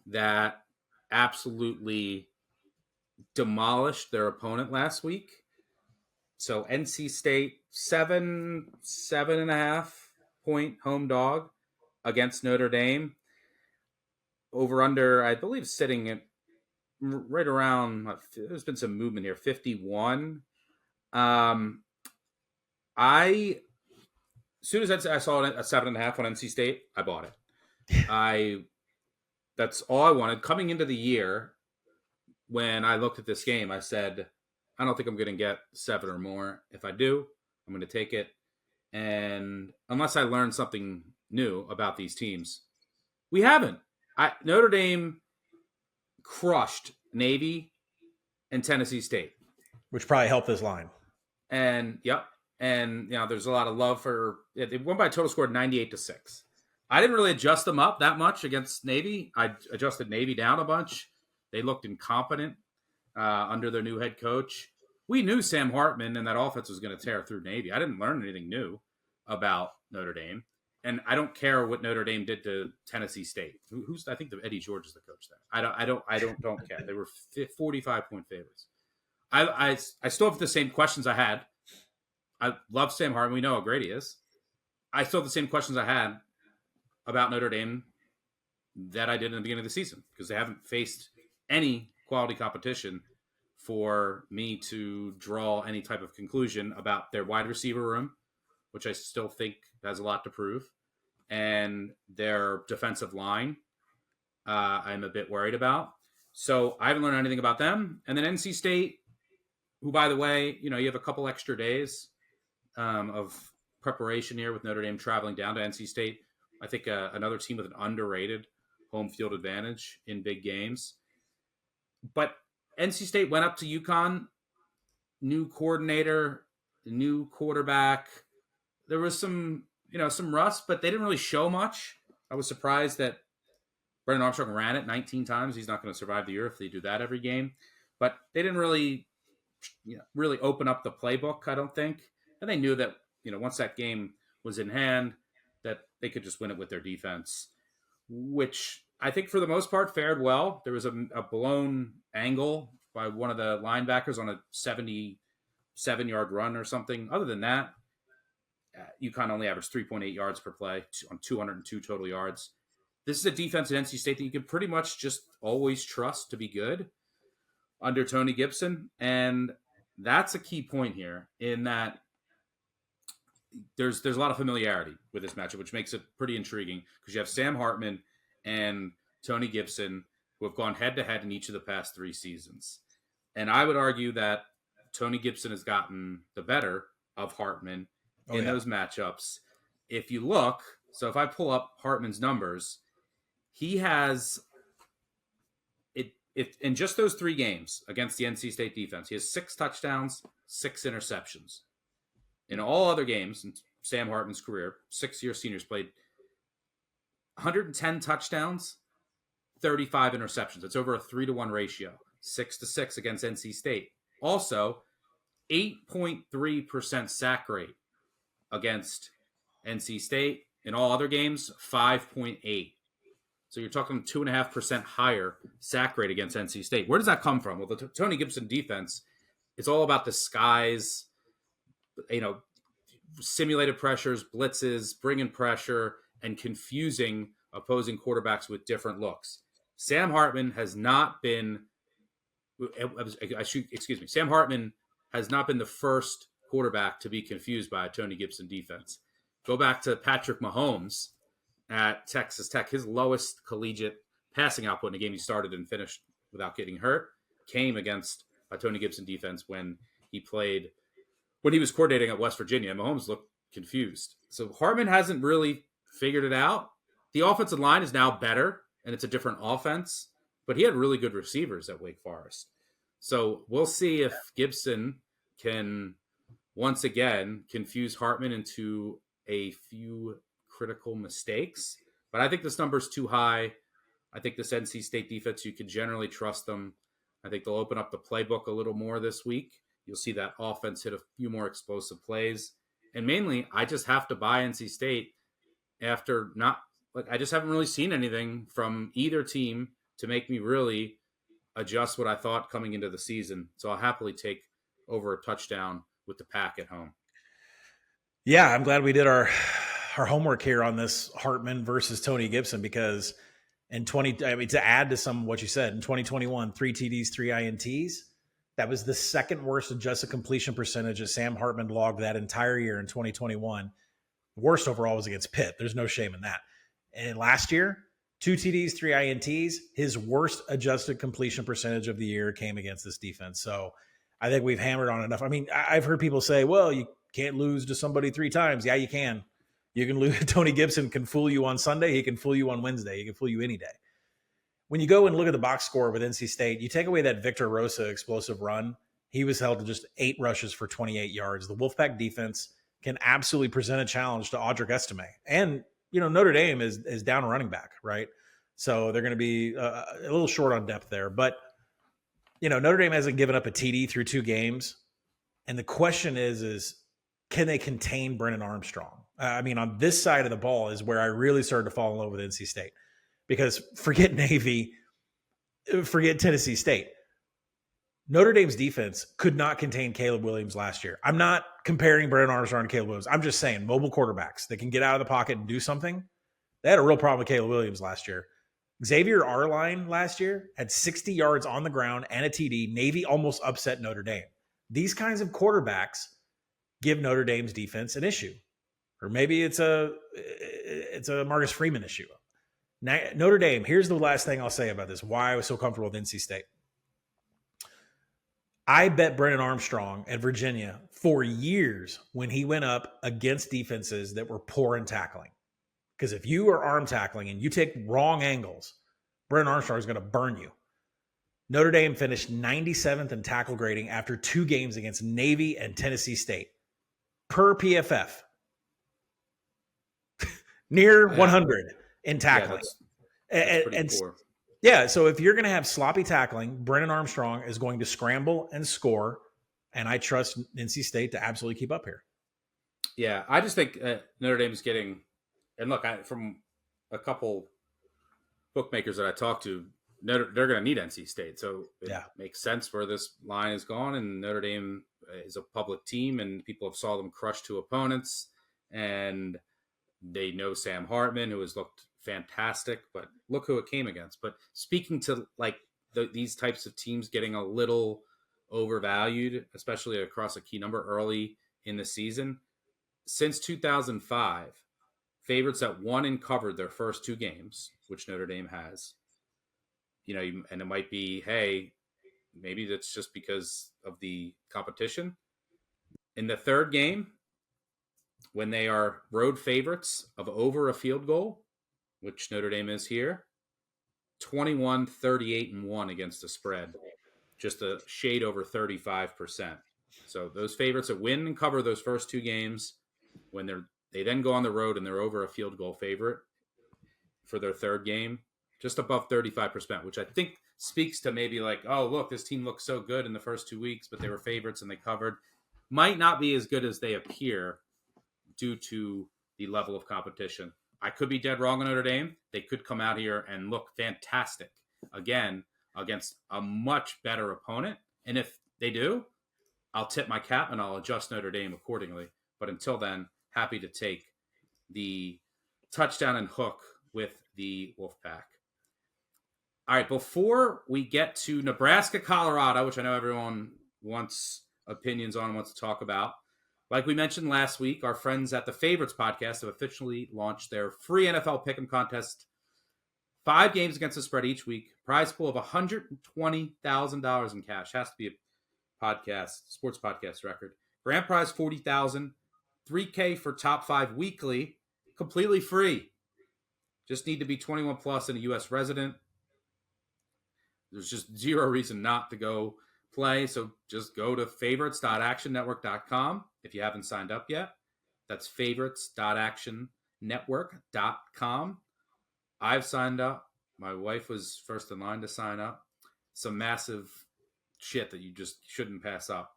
that absolutely demolished their opponent last week. So NC State, 7.5 point home dog against Notre Dame. Over under, I believe, sitting at right around, there's been some movement here, 51. As soon as I saw it at 7.5 on NC State, I bought it. That's all I wanted. Coming into the year, when I looked at this game, I said, I don't think I'm going to get 7 or more. If I do, I'm going to take it. And unless I learn something new about these teams, we haven't. Notre Dame crushed Navy and Tennessee State, which probably helped this line. And there's a lot of love for it. It won by a total score of 98-6. I didn't really adjust them up that much against Navy. I adjusted Navy down a bunch. They looked incompetent under their new head coach. We knew Sam Hartman and that offense was going to tear through Navy. I didn't learn anything new about Notre Dame. And I don't care what Notre Dame did to Tennessee State. I think Eddie George is the coach there. I don't care. They were 45-point favorites. I still have the same questions I had. I love Sam Hartman. We know how great he is. I still have the same questions I had about Notre Dame that I did in the beginning of the season, because they haven't faced any quality competition for me to draw any type of conclusion about their wide receiver room, which I still think has a lot to prove, and their defensive line, I'm a bit worried about. So I haven't learned anything about them. And then NC State, who, by the way, you have a couple extra days of preparation here with Notre Dame traveling down to NC State. I think another team with an underrated home field advantage in big games. But NC State went up to UConn, new coordinator, new quarterback. There was some rust, but they didn't really show much. I was surprised that Brennan Armstrong ran it 19 times. He's not going to survive the year if they do that every game. But they didn't really open up the playbook, I don't think. And they knew that, once that game was in hand, that they could just win it with their defense, which I think for the most part fared well. There was a blown angle by one of the linebackers on a 77-yard run or something. Other than that, UConn only averaged 3.8 yards per play on 202 total yards. This is a defense at NC State that you can pretty much just always trust to be good under Tony Gibson. And that's a key point here, in that there's a lot of familiarity with this matchup, which makes it pretty intriguing, because you have Sam Hartman and Tony Gibson, who have gone head-to-head in each of the past 3 seasons. And I would argue that Tony Gibson has gotten the better of Hartman in those matchups. If you look, so if I pull up Hartman's numbers, he has, in just those 3 games against the NC State defense, he has 6 touchdowns, 6 interceptions. In all other games in Sam Hartman's career, 6-year seniors played 110 touchdowns, 35 interceptions. It's over a 3-to-1 ratio, 6-6 against NC State. Also, 8.3% sack rate against NC State. In all other games, 5.8. So you're talking 2.5% higher sack rate against NC State. Where does that come from? Well, the Tony Gibson defense, it's all about disguise, simulated pressures, blitzes, bringing pressure, and confusing opposing quarterbacks with different looks. Sam Hartman has not been Sam Hartman has not been the first quarterback to be confused by a Tony Gibson defense. Go back to Patrick Mahomes at Texas Tech. His lowest collegiate passing output in a game he started and finished without getting hurt came against a Tony Gibson defense when he was coordinating at West Virginia. Mahomes looked confused. So Hartman hasn't really figured it out. The offensive line is now better, and it's a different offense, but he had really good receivers at Wake Forest. So we'll see if Gibson can once again confuse Hartman into a few critical mistakes. But I think this number is too high. I think this NC State defense, you can generally trust them. I think they'll open up the playbook a little more this week. You'll see that offense hit a few more explosive plays. And mainly, I just have to buy NC State after I just haven't really seen anything from either team to make me really adjust what I thought coming into the season. So I'll happily take over a touchdown with the Pack at home. Yeah, I'm glad we did our homework here on this Hartman versus Tony Gibson, because to add to some of what you said, in 2021, 3 TDs, 3 INTs, that was the second worst adjusted completion percentage that Sam Hartman logged that entire year in 2021. Worst overall was against Pitt. There's no shame in that. And last year, 2 TDs, 3 INTs, his worst adjusted completion percentage of the year came against this defense. So I think we've hammered on enough. I mean, I've heard people say, well, you can't lose to somebody 3 times. Yeah, you can. You can lose. Tony Gibson can fool you on Sunday. He can fool you on Wednesday. He can fool you any day. When you go and look at the box score with NC State, you take away that Victor Rosa explosive run. He was held to just 8 rushes for 28 yards. The Wolfpack defense can absolutely present a challenge to Audric Estime. And, Notre Dame is down a running back, right? So they're going to be a little short on depth there. But, Notre Dame hasn't given up a TD through 2 games. And the question is can they contain Brennan Armstrong? On this side of the ball is where I really started to fall in love with NC State. Because forget Navy, forget Tennessee State. Notre Dame's defense could not contain Caleb Williams last year. I'm not comparing Brennan Armstrong to Caleb Williams. I'm just saying mobile quarterbacks that can get out of the pocket and do something. They had a real problem with Caleb Williams last year. Xavier Arline last year had 60 yards on the ground and a TD. Navy almost upset Notre Dame. These kinds of quarterbacks give Notre Dame's defense an issue. Or maybe it's a Marcus Freeman issue. Notre Dame, here's the last thing I'll say about this, why I was so comfortable with NC State. I bet Brennan Armstrong at Virginia for years when he went up against defenses that were poor in tackling. Because if you are arm tackling and you take wrong angles, Brennan Armstrong is going to burn you. Notre Dame finished 97th in tackle grading after 2 games against Navy and Tennessee State per PFF. Near 100 in tackling. That's pretty poor. Yeah, so if you're going to have sloppy tackling, Brennan Armstrong is going to scramble and score, and I trust NC State to absolutely keep up here. Yeah, I just think Notre Dame's getting – and look, from a couple bookmakers that I talked to, they're going to need NC State. So it makes sense where this line is gone, and Notre Dame is a public team, and people have saw them crush 2 opponents, and they know Sam Hartman, who has looked fantastic, but look who it came against. But speaking to these types of teams getting a little overvalued, especially across a key number early in the season, since 2005, favorites that won and covered their first 2 games, which Notre Dame has, and it might be, hey, maybe that's just because of the competition. In the 3rd game, when they are road favorites of over a field goal, which Notre Dame is here, 21, 38, and 1 against the spread, just a shade over 35%. So those favorites that win and cover those first 2 games, when they then go on the road and they're over a field goal favorite for their 3rd game, just above 35%, which I think speaks to maybe oh, look, this team looked so good in the first 2 weeks, but they were favorites and they covered. Might not be as good as they appear due to the level of competition. I could be dead wrong on Notre Dame. They could come out here and look fantastic again against a much better opponent. And if they do, I'll tip my cap and I'll adjust Notre Dame accordingly. But until then, happy to take the touchdown and hook with the Wolfpack. All right, before we get to Nebraska, Colorado, which I know everyone wants opinions on, wants to talk about, like we mentioned last week, our friends at the Favorites podcast have officially launched their free NFL Pick'em contest. 5 games against the spread each week. Prize pool of $120,000 in cash. Has to be a sports podcast record. Grand prize $40,000. $3K for top 5 weekly. Completely free. Just need to be 21 plus and a U.S. resident. There's just zero reason not to go play. So just go to favorites.actionnetwork.com if you haven't signed up yet. That's favorites.actionnetwork.com. I've signed up. My wife was first in line to sign up. Some massive shit that you just shouldn't pass up.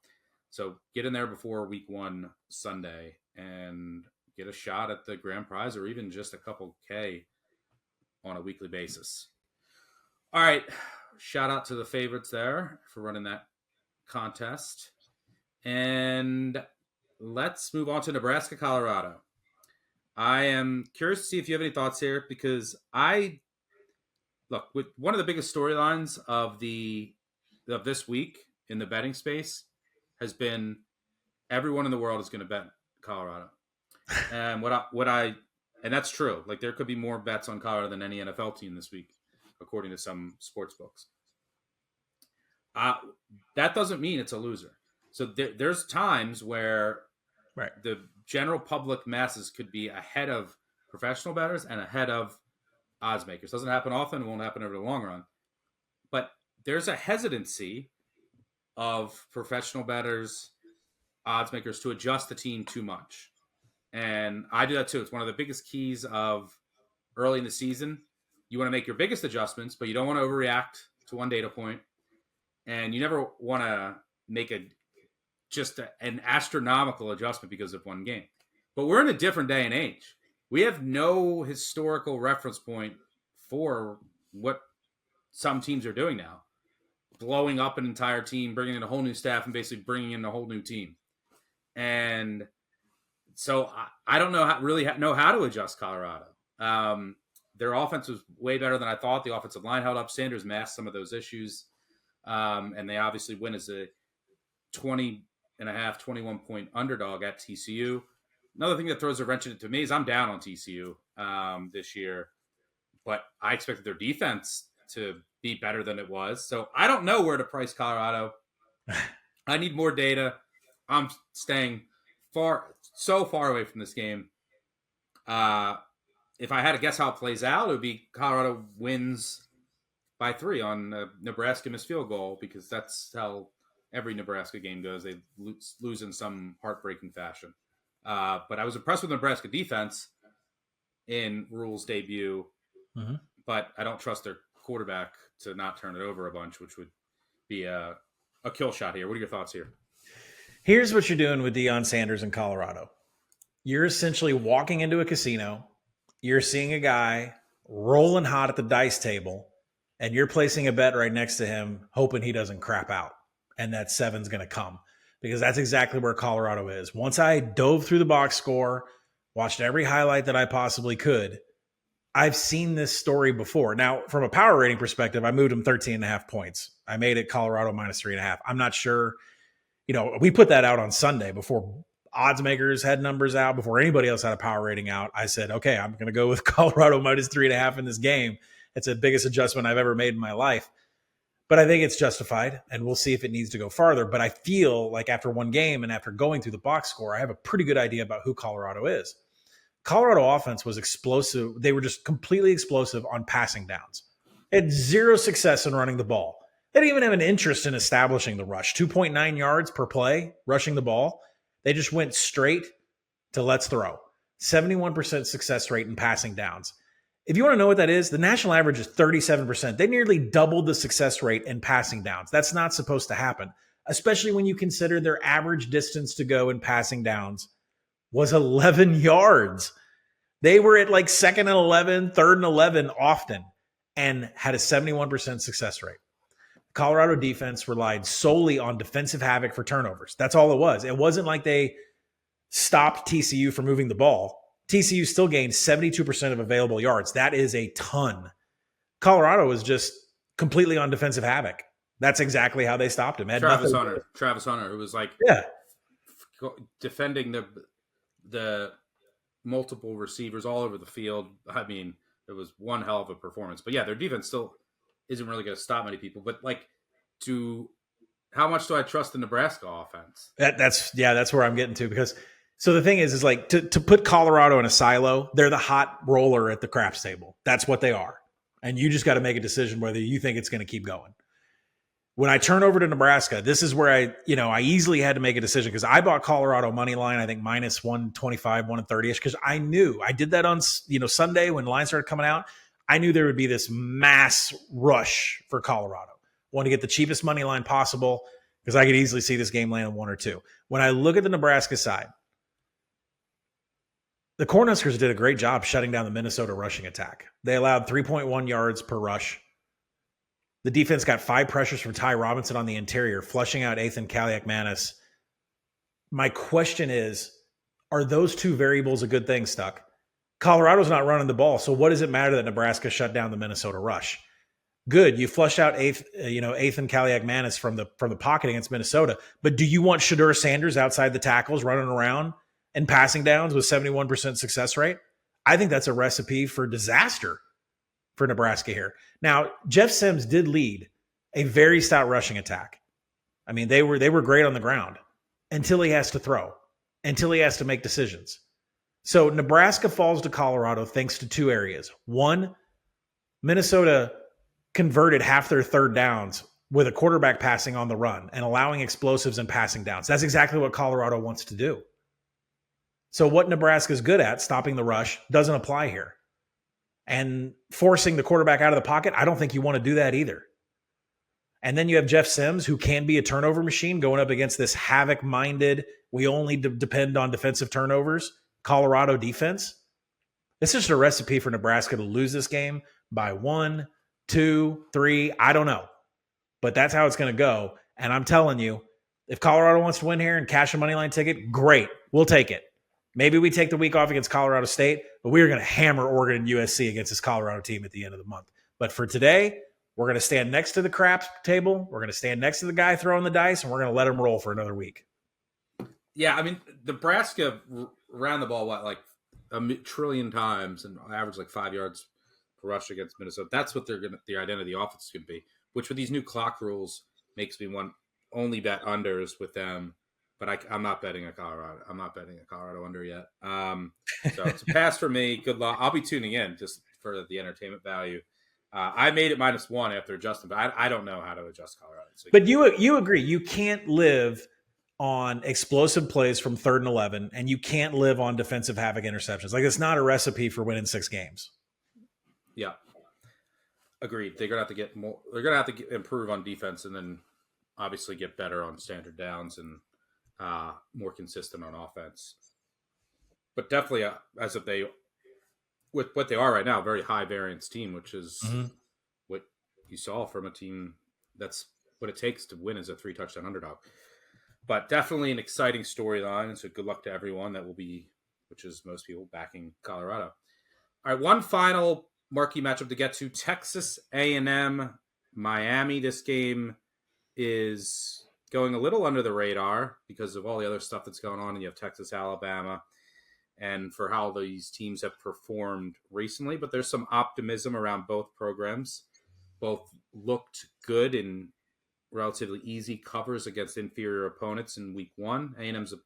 So get in there before week 1 Sunday and get a shot at the grand prize or even just a couple K on a weekly basis. All right. Shout out to the Favorites there for running that contest. And let's move on to Nebraska, Colorado. I am curious to see if you have any thoughts here because with one of the biggest storylines of this week in the betting space has been everyone in the world is going to bet Colorado. And and that's true. Like there could be more bets on Colorado than any NFL team this week, according to some sports books. That doesn't mean it's a loser. So there's times where the general public masses could be ahead of professional bettors and ahead of odds makers. Doesn't happen often. It won't happen over the long run. But there's a hesitancy of professional bettors, odds makers to adjust the team too much. And I do that too. It's one of the biggest keys of early in the season. You want to make your biggest adjustments, but you don't want to overreact to one data point. And you never want to make an astronomical adjustment because of one game. But we're in a different day and age. We have no historical reference point for what some teams are doing now. Blowing up an entire team, bringing in a whole new staff, and basically bringing in a whole new team. And so I don't know how to adjust Colorado. Their offense was way better than I thought. The offensive line held up. Sanders masked some of those issues. And they obviously win as a 21-point underdog at TCU. Another thing that throws a wrench in it to me is I'm down on TCU this year, but I expected their defense to be better than it was. So I don't know where to price Colorado. I need more data. I'm staying so far away from this game. If I had to guess how it plays out, it would be Colorado wins by 3 on a Nebraska missed field goal because that's how every Nebraska game goes. They lose in some heartbreaking fashion. But I was impressed with the Nebraska defense in Rule's debut, but I don't trust their quarterback to not turn it over a bunch, which would be a kill shot here. What are your thoughts here? Here's what you're doing with Deion Sanders in Colorado. You're essentially walking into a casino. You're seeing a guy rolling hot at the dice table, and you're placing a bet right next to him, hoping he doesn't crap out, and that 7's going to come. Because that's exactly where Colorado is. Once I dove through the box score, watched every highlight that I possibly could, I've seen this story before. Now, from a power rating perspective, I moved them 13.5 points. I made it Colorado minus 3.5. I'm not sure. We put that out on Sunday before odds makers had numbers out, before anybody else had a power rating out. I said, okay, I'm going to go with Colorado minus 3.5 in this game. It's the biggest adjustment I've ever made in my life. But I think it's justified, and we'll see if it needs to go farther. But I feel like after one game and after going through the box score, I have a pretty good idea about who Colorado is. Colorado offense was explosive. They were just completely explosive on passing downs. They had zero success in running the ball. They didn't even have an interest in establishing the rush. 2.9 yards per play rushing the ball. They just went straight to let's throw. 71% success rate in passing downs. If you want to know what that is, the national average is 37%. They nearly doubled the success rate in passing downs. That's not supposed to happen, especially when you consider their average distance to go in passing downs was 11 yards. They were at like 2nd and 11, 3rd and 11 often and had a 71% success rate. Colorado defense relied solely on defensive havoc for turnovers. That's all it was. It wasn't like they stopped TCU from moving the ball, TCU still gained 72% of available yards. That is a ton. Colorado was just completely on defensive havoc. That's exactly how they stopped him. Travis Hunter, who was like Yeah. defending the multiple receivers all over the field. I mean, it was one hell of a performance. But yeah, their defense still isn't really going to stop many people. But like, how much do I trust the Nebraska offense? That's where I'm getting to, because so the thing is like to put Colorado in a silo, they're the hot roller at the craps table. That's what they are. And you just got to make a decision whether you think it's going to keep going. When I turn over to Nebraska, this is where I easily had to make a decision, because I bought Colorado money line, I think minus 125, 130-ish, because I knew I did that on Sunday when lines started coming out. I knew there would be this mass rush for Colorado. Want to get the cheapest money line possible, because I could easily see this game landing 1 or 2. When I look at the Nebraska side, the Cornhuskers did a great job shutting down the Minnesota rushing attack. They allowed 3.1 yards per rush. The defense got 5 pressures from Ty Robinson on the interior, flushing out Ethan Kaliak-Manis. My question is, are those 2 variables a good thing, Stuck? Colorado's not running the ball, so what does it matter that Nebraska shut down the Minnesota rush? Good, you flushed out Ethan Kaliak-Manis from the pocket against Minnesota, but do you want Shedeur Sanders outside the tackles running around and passing downs with 71% success rate? I think that's a recipe for disaster for Nebraska here. Now, Jeff Sims did lead a very stout rushing attack. I mean, they were great on the ground until he has to throw, until he has to make decisions. So Nebraska falls to Colorado thanks to 2 areas. One, Minnesota converted half their third downs with a quarterback passing on the run and allowing explosives and passing downs. That's exactly what Colorado wants to do. So what Nebraska's good at, stopping the rush, doesn't apply here. And forcing the quarterback out of the pocket, I don't think you want to do that either. And then you have Jeff Sims, who can be a turnover machine, going up against this havoc-minded, we only depend on defensive turnovers, Colorado defense. It's just a recipe for Nebraska to lose this game by 1, 2, 3, I don't know. But that's how it's going to go. And I'm telling you, if Colorado wants to win here and cash a money line ticket, great. We'll take it. Maybe we take the week off against Colorado State, but we are going to hammer Oregon and USC against this Colorado team at the end of the month. But for today, we're going to stand next to the craps table. We're going to stand next to the guy throwing the dice, and we're going to let him roll for another week. Yeah, I mean, Nebraska ran the ball, like a trillion times and averaged like 5 yards per rush against Minnesota. That's what the identity of the offense could be, which with these new clock rules makes me want only bet unders with them. But I'm not betting a Colorado. I'm not betting a Colorado under yet. So it's a pass for me. Good luck. I'll be tuning in just for the entertainment value. I made it -1 after adjusting, but I don't know how to adjust Colorado. So but you agree you can't live on explosive plays from 3rd and 11, and you can't live on defensive havoc interceptions. Like, it's not a recipe for winning 6 games. Yeah, agreed. They're gonna have to get more. They're gonna have to improve on defense, and then obviously get better on standard downs and more consistent on offense. But definitely, as if they, with what they are right now, a very high variance team, which is what you saw from a team that's what it takes to win as a 3-touchdown underdog. But definitely an exciting storyline. So good luck to everyone that will be, which is most people, backing Colorado. All right, one final marquee matchup to get to: Texas A&M, Miami. This game is going a little under the radar because of all the other stuff that's going on. And you have Texas, Alabama, and for how these teams have performed recently. But there's some optimism around both programs. Both looked good in relatively easy covers against inferior opponents in week 1. A&M's a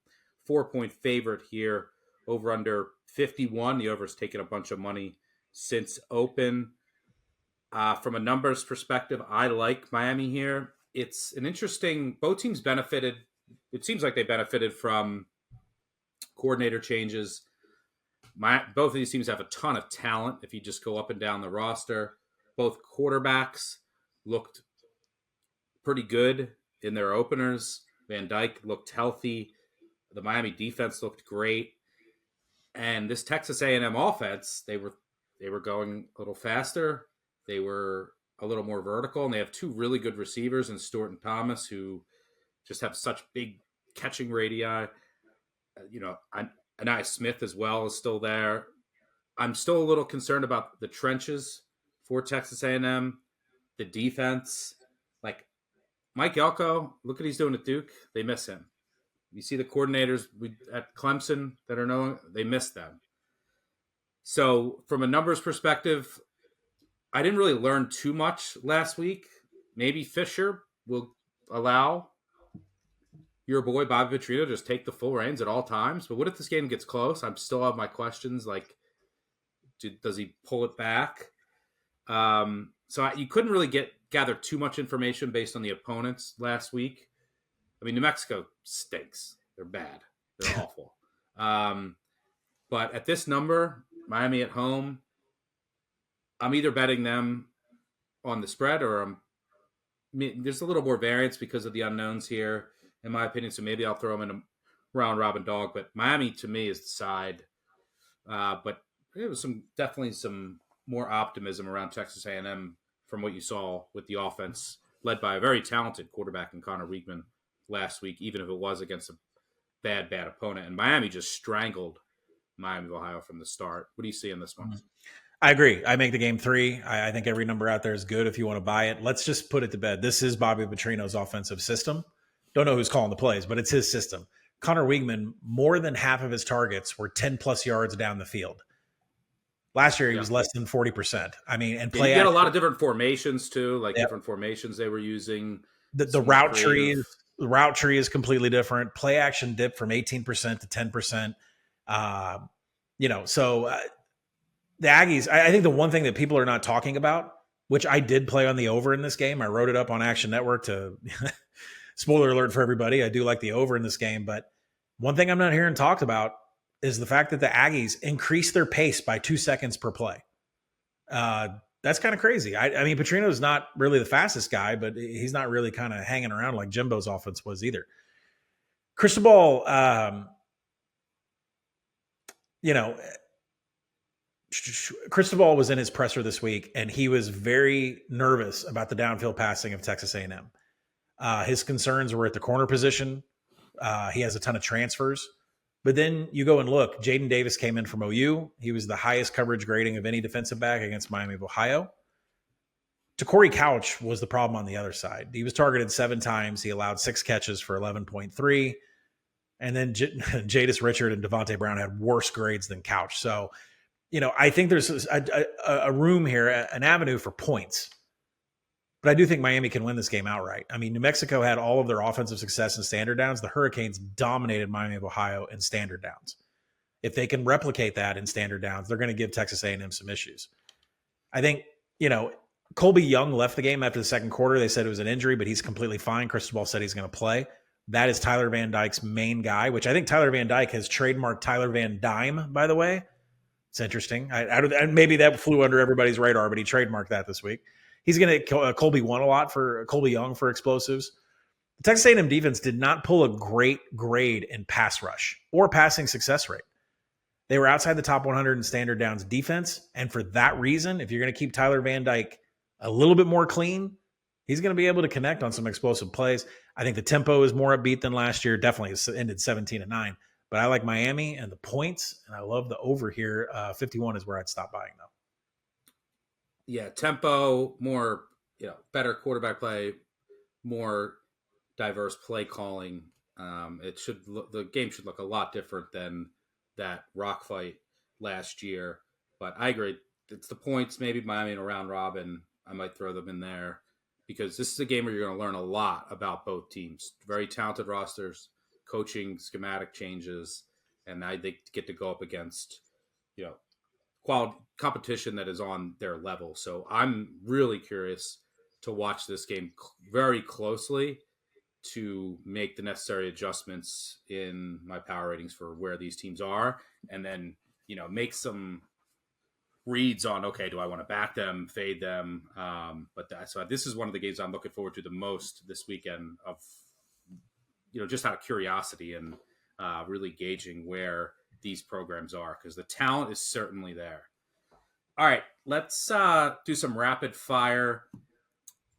4-point favorite here, over under 51. The over's taken a bunch of money since open. From a numbers perspective, I like Miami here. It's an interesting, both teams benefited. It seems like they benefited from coordinator changes. Both of these teams have a ton of talent. If you just go up and down the roster, both quarterbacks looked pretty good in their openers. Van Dyke looked healthy. The Miami defense looked great. And this Texas A&M offense, they were going a little faster. They were a little more vertical, and they have 2 really good receivers in Stewart and Thomas, who just have such big catching radii. Anai Smith as well is still there. I'm still a little concerned about the trenches for Texas A&M, the defense. Like Mike Elko, look what he's doing at Duke. They miss him. You see the coordinators at Clemson that are known, they miss them. So from a numbers perspective, I didn't really learn too much last week. Maybe Fisher will allow your boy Bobby Petrino to just take the full reins at all times. But what if this game gets close? I still have my questions. Like, does he pull it back? You couldn't really gather too much information based on the opponents last week. I mean, New Mexico stinks. They're bad. They're awful. But at this number, Miami at home, I'm either betting them on the spread or there's a little more variance because of the unknowns here, in my opinion. So maybe I'll throw them in a round robin dog. But Miami to me is the side. But it was definitely some more optimism around Texas A&M from what you saw with the offense led by a very talented quarterback in Connor Weigman last week, even if it was against a bad opponent. And Miami just strangled Miami of Ohio from the start. What do you see in this one? I agree. I make the game 3. I think every number out there is good if you want to buy it. Let's just put it to bed. This is Bobby Petrino's offensive system. Don't know who's calling the plays, but it's his system. Connor Weigman, more than half of his targets were 10-plus yards down the field. Last year, he was less than 40%. I mean, and play. You get a lot of different formations too, like different formations they were using. The route tree is completely different. Play action dipped from 18% to 10%. The Aggies. I think the one thing that people are not talking about, which I did play on the over in this game, I wrote it up on Action Network to spoiler alert for everybody. I do like the over in this game, but one thing I'm not hearing talked about is the fact that the Aggies increased their pace by 2 seconds per play. That's kind of crazy. I mean, Petrino's not really the fastest guy, but he's not really kind of hanging around like Jimbo's offense was either. Cristobal, Cristobal was in his presser this week, and he was very nervous about the downfield passing of Texas A&M. His concerns were at the corner position. He has a ton of transfers. But then you go and look, Jaden Davis came in from OU. He was the highest coverage grading of any defensive back against Miami of Ohio. Corey Couch was the problem on the other side. He was targeted 7 times. He allowed 6 catches for 11.3. And then Jadis Richard and Devontae Brown had worse grades than Couch. So, I think there's a room here, an avenue for points. But I do think Miami can win this game outright. I mean, New Mexico had all of their offensive success in standard downs. The Hurricanes dominated Miami of Ohio in standard downs. If they can replicate that in standard downs, they're going to give Texas A&M some issues. I think, Colby Young left the game after the second quarter. They said it was an injury, but he's completely fine. Cristobal said he's going to play. That is Tyler Van Dyke's main guy, which I think Tyler Van Dyke has trademarked Tyler Van Dime, by the way. It's interesting. Maybe that flew under everybody's radar, but he trademarked that this week. He's going to Colby Young for explosives. The Texas A&M defense did not pull a great grade in pass rush or passing success rate. They were outside the top 100 in standard downs defense, and for that reason, if you're going to keep Tyler Van Dyke a little bit more clean, he's going to be able to connect on some explosive plays. I think the tempo is more upbeat than last year. Definitely ended 17-9. But I like Miami and the points, and I love the over here. 51 is where I'd stop buying, though. Yeah, tempo, more, better quarterback play, more diverse play calling. The game should look a lot different than that rock fight last year. But I agree, it's the points. Maybe Miami in a round robin, I might throw them in there because this is a game where you're going to learn a lot about both teams. Very talented rosters, coaching, schematic changes, and they get to go up against, quality competition that is on their level. So I'm really curious to watch this game very closely to make the necessary adjustments in my power ratings for where these teams are, and then, make some reads on, okay, do I want to back them, fade them? So this is one of the games I'm looking forward to the most this weekend of, just out of curiosity and really gauging where these programs are, because the talent is certainly there. All right, let's do some rapid fire.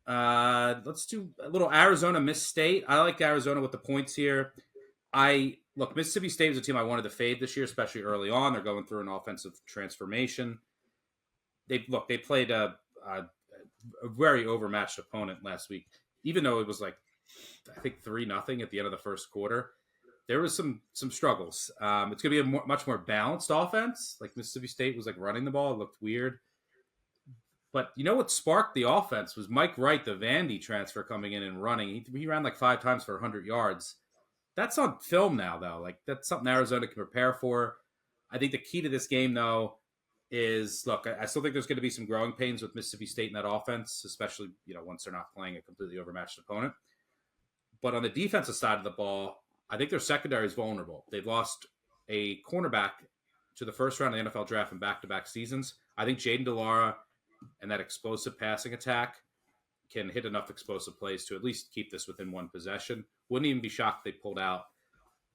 Let's do a little Arizona Miss State. I like Arizona with the points here. I look, Mississippi State is a team I wanted to fade this year, especially early on. They're going through an offensive transformation. They played a very overmatched opponent last week, even though it was like I think 3-0 at the end of the first quarter. There was some struggles. It's going to be a much more balanced offense. Like Mississippi State was like running the ball. It looked weird. But you know what sparked the offense was Mike Wright, the Vandy transfer, coming in and running. He ran like 5 times for 100 yards. That's on film now, though. Like that's something Arizona can prepare for. I think the key to this game, though, is look. I still think there's going to be some growing pains with Mississippi State in that offense, especially once they're not playing a completely overmatched opponent. But on the defensive side of the ball, I think their secondary is vulnerable. They've lost a cornerback to the first round of the NFL draft in back-to-back seasons. I think Jaden DeLara and that explosive passing attack can hit enough explosive plays to at least keep this within one possession. Wouldn't even be shocked if they pulled out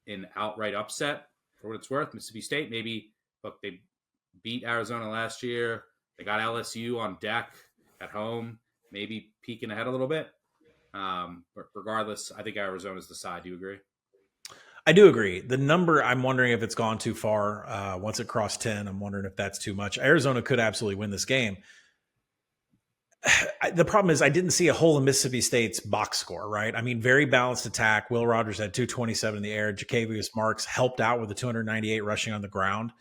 an outright upset. For what it's worth, Mississippi State, maybe, look, they beat Arizona last year. They got LSU on deck at home, maybe peeking ahead a little bit. But regardless, I think Arizona's the side. Do you agree? I do agree. The number, I'm wondering if it's gone too far. Once it crossed 10, I'm wondering if that's too much. Arizona could absolutely win this game. The problem is I didn't see a hole in Mississippi State's box score, right? I mean, very balanced attack. Will Rogers had 227 in the air. Jacavius Marks helped out with the 298 rushing on the ground,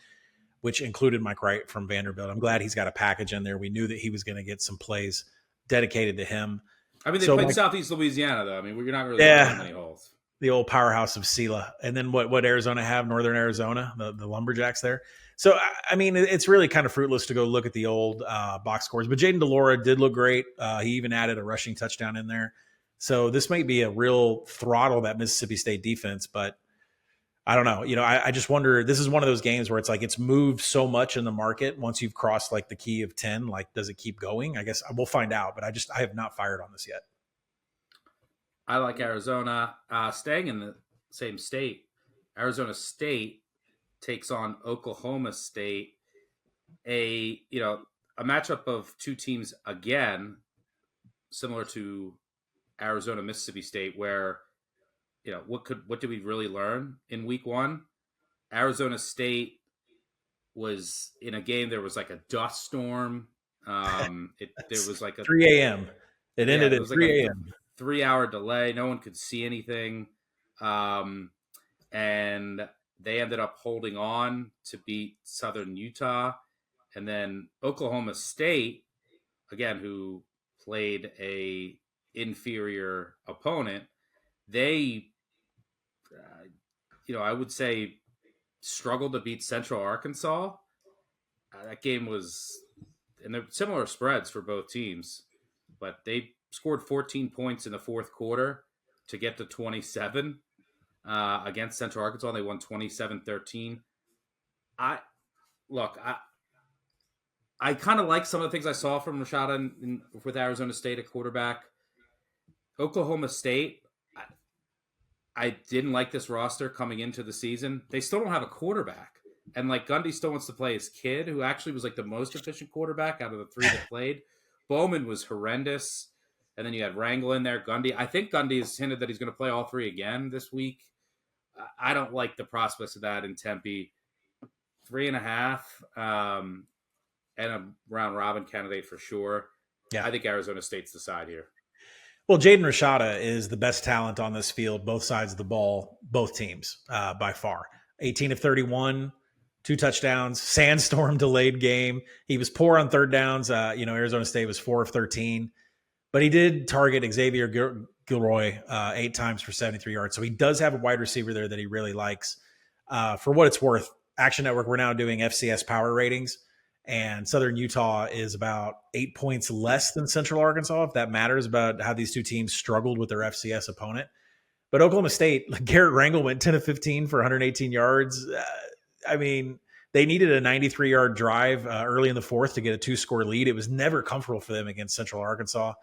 which included Mike Wright from Vanderbilt. I'm glad he's got a package in there. We knew that he was going to get some plays dedicated to him. I mean, they played Southeast Louisiana, though. I mean, you're not really looking at many holes. The old powerhouse of Sela. And then what Arizona have? Northern Arizona, the Lumberjacks there. So, I mean, it's really kind of fruitless to go look at the old box scores. But Jaden DeLora did look great. He even added a rushing touchdown in there. So this might be a real throttle, that Mississippi State defense. But I don't know. I just wonder, this is one of those games where it's like it's moved so much in the market. Once you've crossed like the key of 10, like does it keep going? I guess we'll find out. But I have not fired on this yet. I like Arizona. Staying in the same state, Arizona State takes on Oklahoma State. A matchup of two teams again, similar to Arizona Mississippi State, where what did we really learn in week one? Arizona State was in a game. There was like a dust storm. There was like a 3 a.m. It ended at 3 a.m. 3-hour delay. No one could see anything. And they ended up holding on to beat Southern Utah. And then Oklahoma State, again, who played a inferior opponent, they, I would say struggled to beat Central Arkansas. That game was, and they're similar spreads for both teams, but they scored 14 points in the fourth quarter to get to 27 against Central Arkansas. They won 27-13. I kind of like some of the things I saw from Rashada with Arizona State at quarterback. Oklahoma State, I didn't like this roster coming into the season. They still don't have a quarterback. And like Gundy still wants to play his kid, who actually was like the most efficient quarterback out of the three that played. Bowman was horrendous. And then you had Wrangle in there. Gundy. I think Gundy has hinted that he's going to play all three again this week. I don't like the prospects of that in Tempe. 3.5 and a round robin candidate for sure. Yeah, I think Arizona State's the side here. Well, Jaden Rashada is the best talent on this field, both sides of the ball, both teams by far. 18 of 31, 2 touchdowns, sandstorm delayed game. He was poor on third downs. Arizona State was 4 of 13. But he did target Xavier Gilroy 8 times for 73 yards. So he does have a wide receiver there that he really likes. For what it's worth, Action Network, we're now doing FCS power ratings. And Southern Utah is about 8 points less than Central Arkansas, if that matters, about how these two teams struggled with their FCS opponent. But Oklahoma State, Garrett Rangel went 10 of 15 for 118 yards. They needed a 93-yard drive early in the fourth to get a 2-score lead. It was never comfortable for them against Central Arkansas.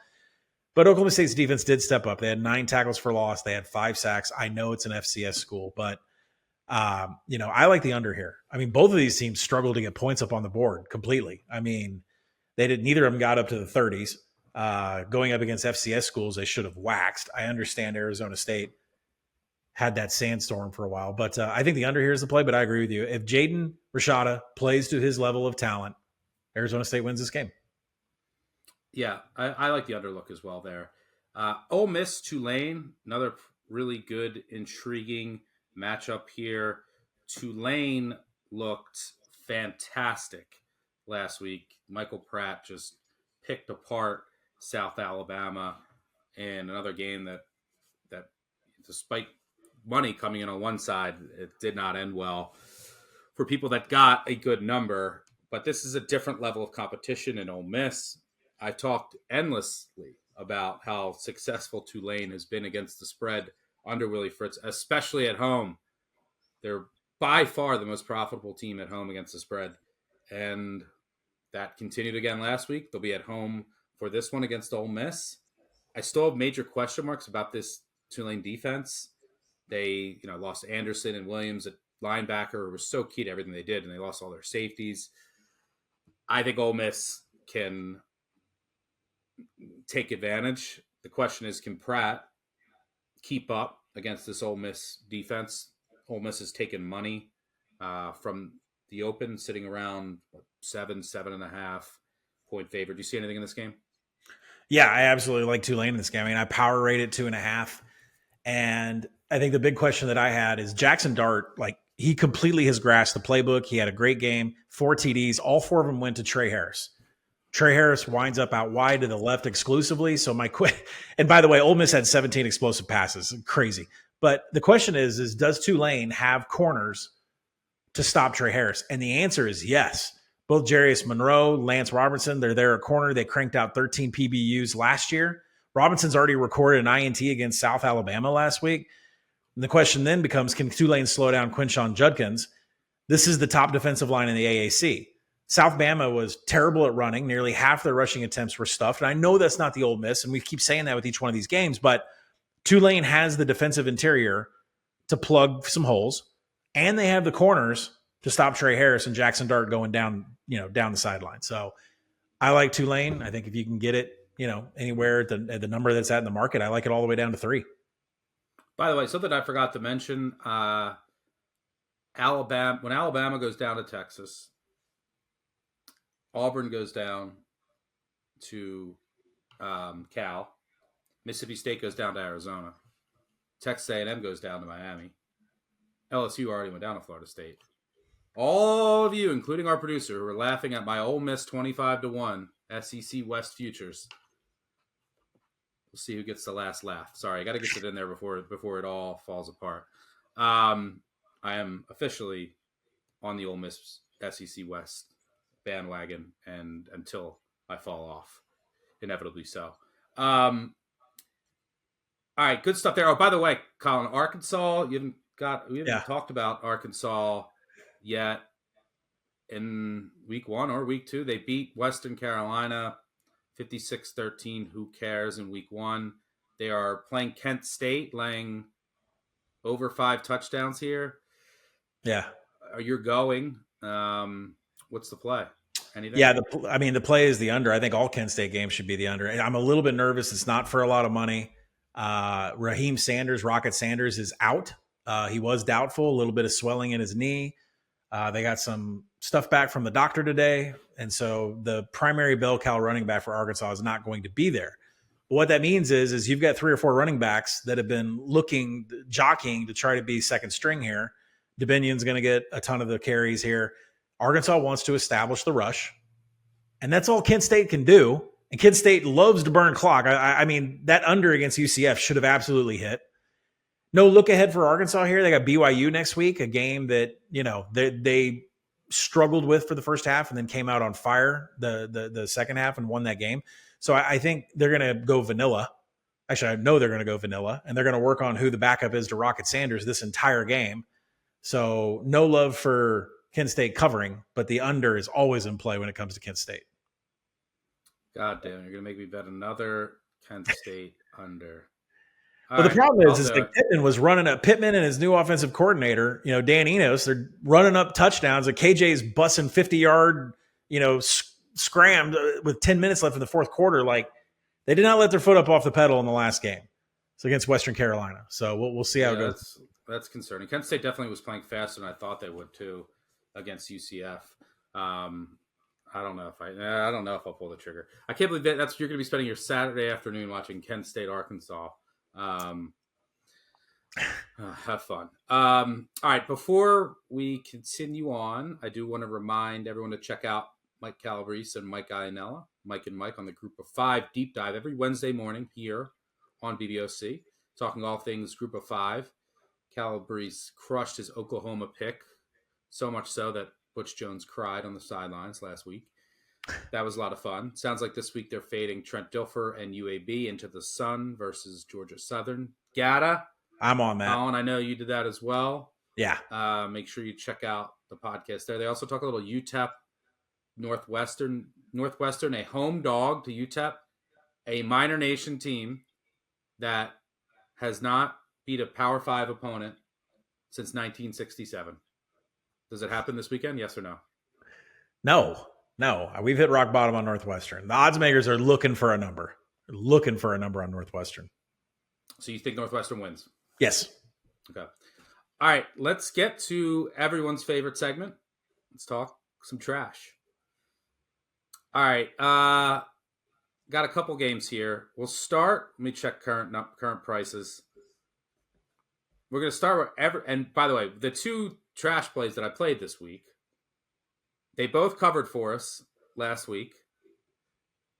But Oklahoma State's defense did step up. They had 9 tackles for loss. They had 5 sacks. I know it's an FCS school, but I like the under here. Both of these teams struggled to get points up on the board completely. Neither of them got up to the 30s. Going up against FCS schools, they should have waxed. I understand Arizona State had that sandstorm for a while. But I think the under here is the play, but I agree with you. If Jaden Rashada plays to his level of talent, Arizona State wins this game. Yeah, I like the underlook as well there. Ole Miss Tulane, another really good, intriguing matchup here. Tulane looked fantastic last week. Michael Pratt just picked apart South Alabama in another game that despite money coming in on one side, it did not end well for people that got a good number. But this is a different level of competition in Ole Miss. I talked endlessly about how successful Tulane has been against the spread under Willie Fritz, especially at home. They're by far the most profitable team at home against the spread. And that continued again last week. They'll be at home for this one against Ole Miss. I still have major question marks about this Tulane defense. They, lost Anderson and Williams at linebacker. It was so key to everything they did, and they lost all their safeties. I think Ole Miss can take advantage. The question is, can Pratt keep up against this Ole Miss defense? Ole Miss has taken money from the open, sitting around 7.5 point favorite. Do you see anything in this game? Yeah, I absolutely like Tulane in this game. I mean, I power rated 2.5. And I think the big question that I had is Jackson Dart, he completely has grasped the playbook. He had a great game, 4 TDs. All 4 of them went to Trey Harris. Trey Harris winds up out wide to the left exclusively. So and by the way, Ole Miss had 17 explosive passes. Crazy. But the question is does Tulane have corners to stop Trey Harris? And the answer is yes. Both Jarius Monroe, Lance Robertson, they're there at corner. They cranked out 13 PBUs last year. Robinson's already recorded an INT against South Alabama last week. And the question then becomes, can Tulane slow down Quinshon Judkins? This is the top defensive line in the AAC. South Bama was terrible at running. Nearly half their rushing attempts were stuffed. And I know that's not the Ole Miss, and we keep saying that with each one of these games, but Tulane has the defensive interior to plug some holes, and they have the corners to stop Trey Harris and Jackson Dart going down the sideline. So I like Tulane. I think if you can get it, anywhere at the number that's at in the market, I like it all the way down to 3. By the way, something I forgot to mention, Alabama, when Alabama goes down to Texas, Auburn goes down to Cal, Mississippi State goes down to Arizona, Texas A&M goes down to Miami, LSU already went down to Florida State. All of you, including our producer, who are laughing at my Ole Miss 25-1 SEC West futures. We'll see who gets the last laugh. Sorry, I got to get it in there before it all falls apart. I am officially on the Ole Miss SEC West bandwagon, and until I fall off, inevitably so. All right, good stuff there. Oh, by the way, Colin, Arkansas, we haven't talked about Arkansas yet in week 1 or week 2. They beat Western Carolina 56-13. Who cares in week 1? They are playing Kent State, laying over 5 touchdowns here. Yeah. You're going. What's the play? Anything? Yeah, the play is the under. I think all Kent State games should be the under. And I'm a little bit nervous. It's not for a lot of money. Raheem Sanders, Rocket Sanders, is out. He was doubtful, a little bit of swelling in his knee. They got some stuff back from the doctor today. And so the primary bell cow running back for Arkansas is not going to be there. But what that means is you've got 3 or 4 running backs that have been jockeying to try to be second string here. DeBinion's going to get a ton of the carries here. Arkansas wants to establish the rush. And that's all Kent State can do. And Kent State loves to burn clock. I mean, that under against UCF should have absolutely hit. No look ahead for Arkansas here. They got BYU next week, a game that, they struggled with for the first half and then came out on fire the second half and won that game. So I think they're going to go vanilla. Actually, I know they're going to go vanilla, and they're going to work on who the backup is to Rocket Sanders this entire game. So no love for Kent State covering, but the under is always in play when it comes to Kent State. God damn, you're going to make me bet another Kent State under. Well, the problem is that Pittman was running up. Pittman and his new offensive coordinator, Dan Enos, they're running up touchdowns. Like KJ's busting 50-yard, scrammed with 10 minutes left in the fourth quarter. Like, they did not let their foot up off the pedal in the last game. It's against Western Carolina. So we'll see how it goes. That's concerning. Kent State definitely was playing faster than I thought they would too against UCF. I don't know if I'll pull the trigger. I can't believe that's you're going to be spending your Saturday afternoon watching Kent State Arkansas. Have fun. All right. Before we continue on, I do want to remind everyone to check out Mike Calabrese and Mike Iannella, Mike and Mike on the Group of Five Deep Dive every Wednesday morning here on BBOC, talking all things Group of Five. Calabrese crushed his Oklahoma pick, so much so that Butch Jones cried on the sidelines last week. That was a lot of fun. Sounds like this week they're fading Trent Dilfer and UAB into the sun versus Georgia Southern. Gata. I'm on that. Colin, I know you did that as well. Yeah. Make sure you check out the podcast there. They also talk a little UTEP Northwestern, a home dog to UTEP, a minor nation team that has not beat a Power 5 opponent since 1967. Does it happen this weekend? Yes or no? No. We've hit rock bottom on Northwestern. The odds makers are looking for a number. They're looking for a number on Northwestern. So you think Northwestern wins? Yes. Okay. All right. Let's get to everyone's favorite segment. Let's talk some trash. All right. Got a couple games here. We'll start. Let me check current prices. We're going to start with and by the way, the two trash plays that I played this week, they both covered for us last week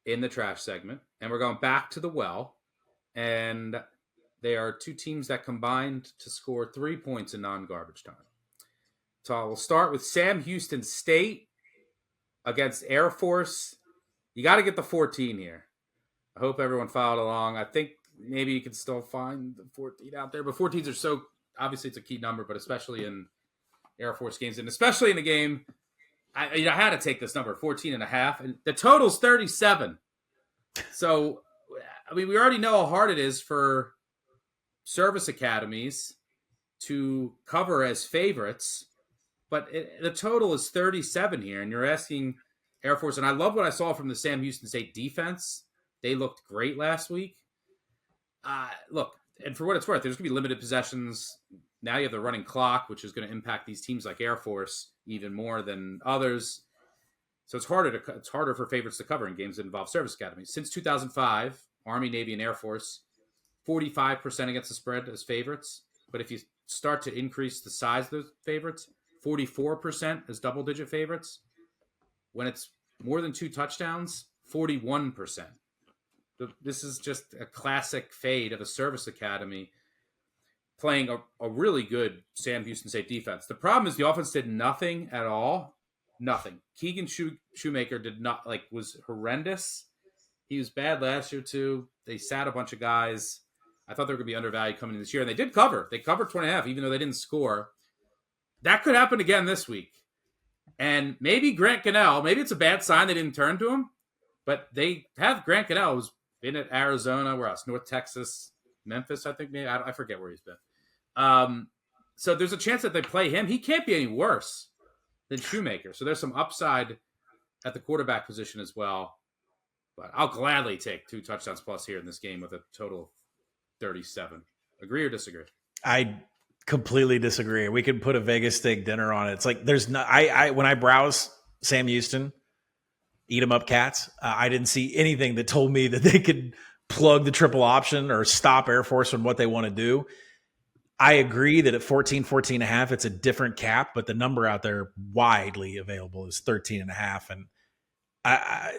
in the trash segment. And we're going back to the well. And they are two teams that combined to score 3 points in non-garbage time. So we'll start with Sam Houston State against Air Force. You got to get the 14 here. I hope everyone followed along. I think maybe you can still find the 14 out there. But 14s are so, obviously it's a key number, but especially in Air Force games. And especially in the game, I had to take this number, 14.5. And the total's 37. So, I mean, we already know how hard it is for service academies to cover as favorites, but the total is 37 here, and you're asking Air Force, and I love what I saw from the Sam Houston State defense. They looked great last week. Look, and for what it's worth, there's going to be limited possessions. Now you have the running clock, which is going to impact these teams like Air Force even more than others. So it's harder for favorites to cover in games that involve service academies. Since 2005, Army, Navy, and Air Force, 45% against the spread as favorites. But if you start to increase the size of those favorites, 44% as double-digit favorites. When it's more than 2 touchdowns, 41%. This is just a classic fade of a service academy playing a really good Sam Houston State defense. The problem is the offense did nothing at all. Nothing. Keegan Shoemaker was horrendous. He was bad last year, too. They sat a bunch of guys. I thought they were going to be undervalued coming in this year, and they did cover. They covered 20.5, even though they didn't score. That could happen again this week. And maybe Grant Gunnell, maybe it's a bad sign they didn't turn to him, but they have Grant Gunnell, who's been at Arizona, where else? North Texas, Memphis, I think. Maybe I forget where he's been. So there's a chance that they play him. He can't be any worse than Shoemaker. So there's some upside at the quarterback position as well. But I'll gladly take 2 touchdowns plus here in this game with a total of 37. Agree or disagree? I completely disagree. We could put a Vegas steak dinner on it. It's like there's no. When I browse Sam Houston, eat 'em up cats, I didn't see anything that told me that they could plug the triple option or stop Air Force from what they want to do. I agree that at 14.5, it's a different cap, but the number out there widely available is 13.5. And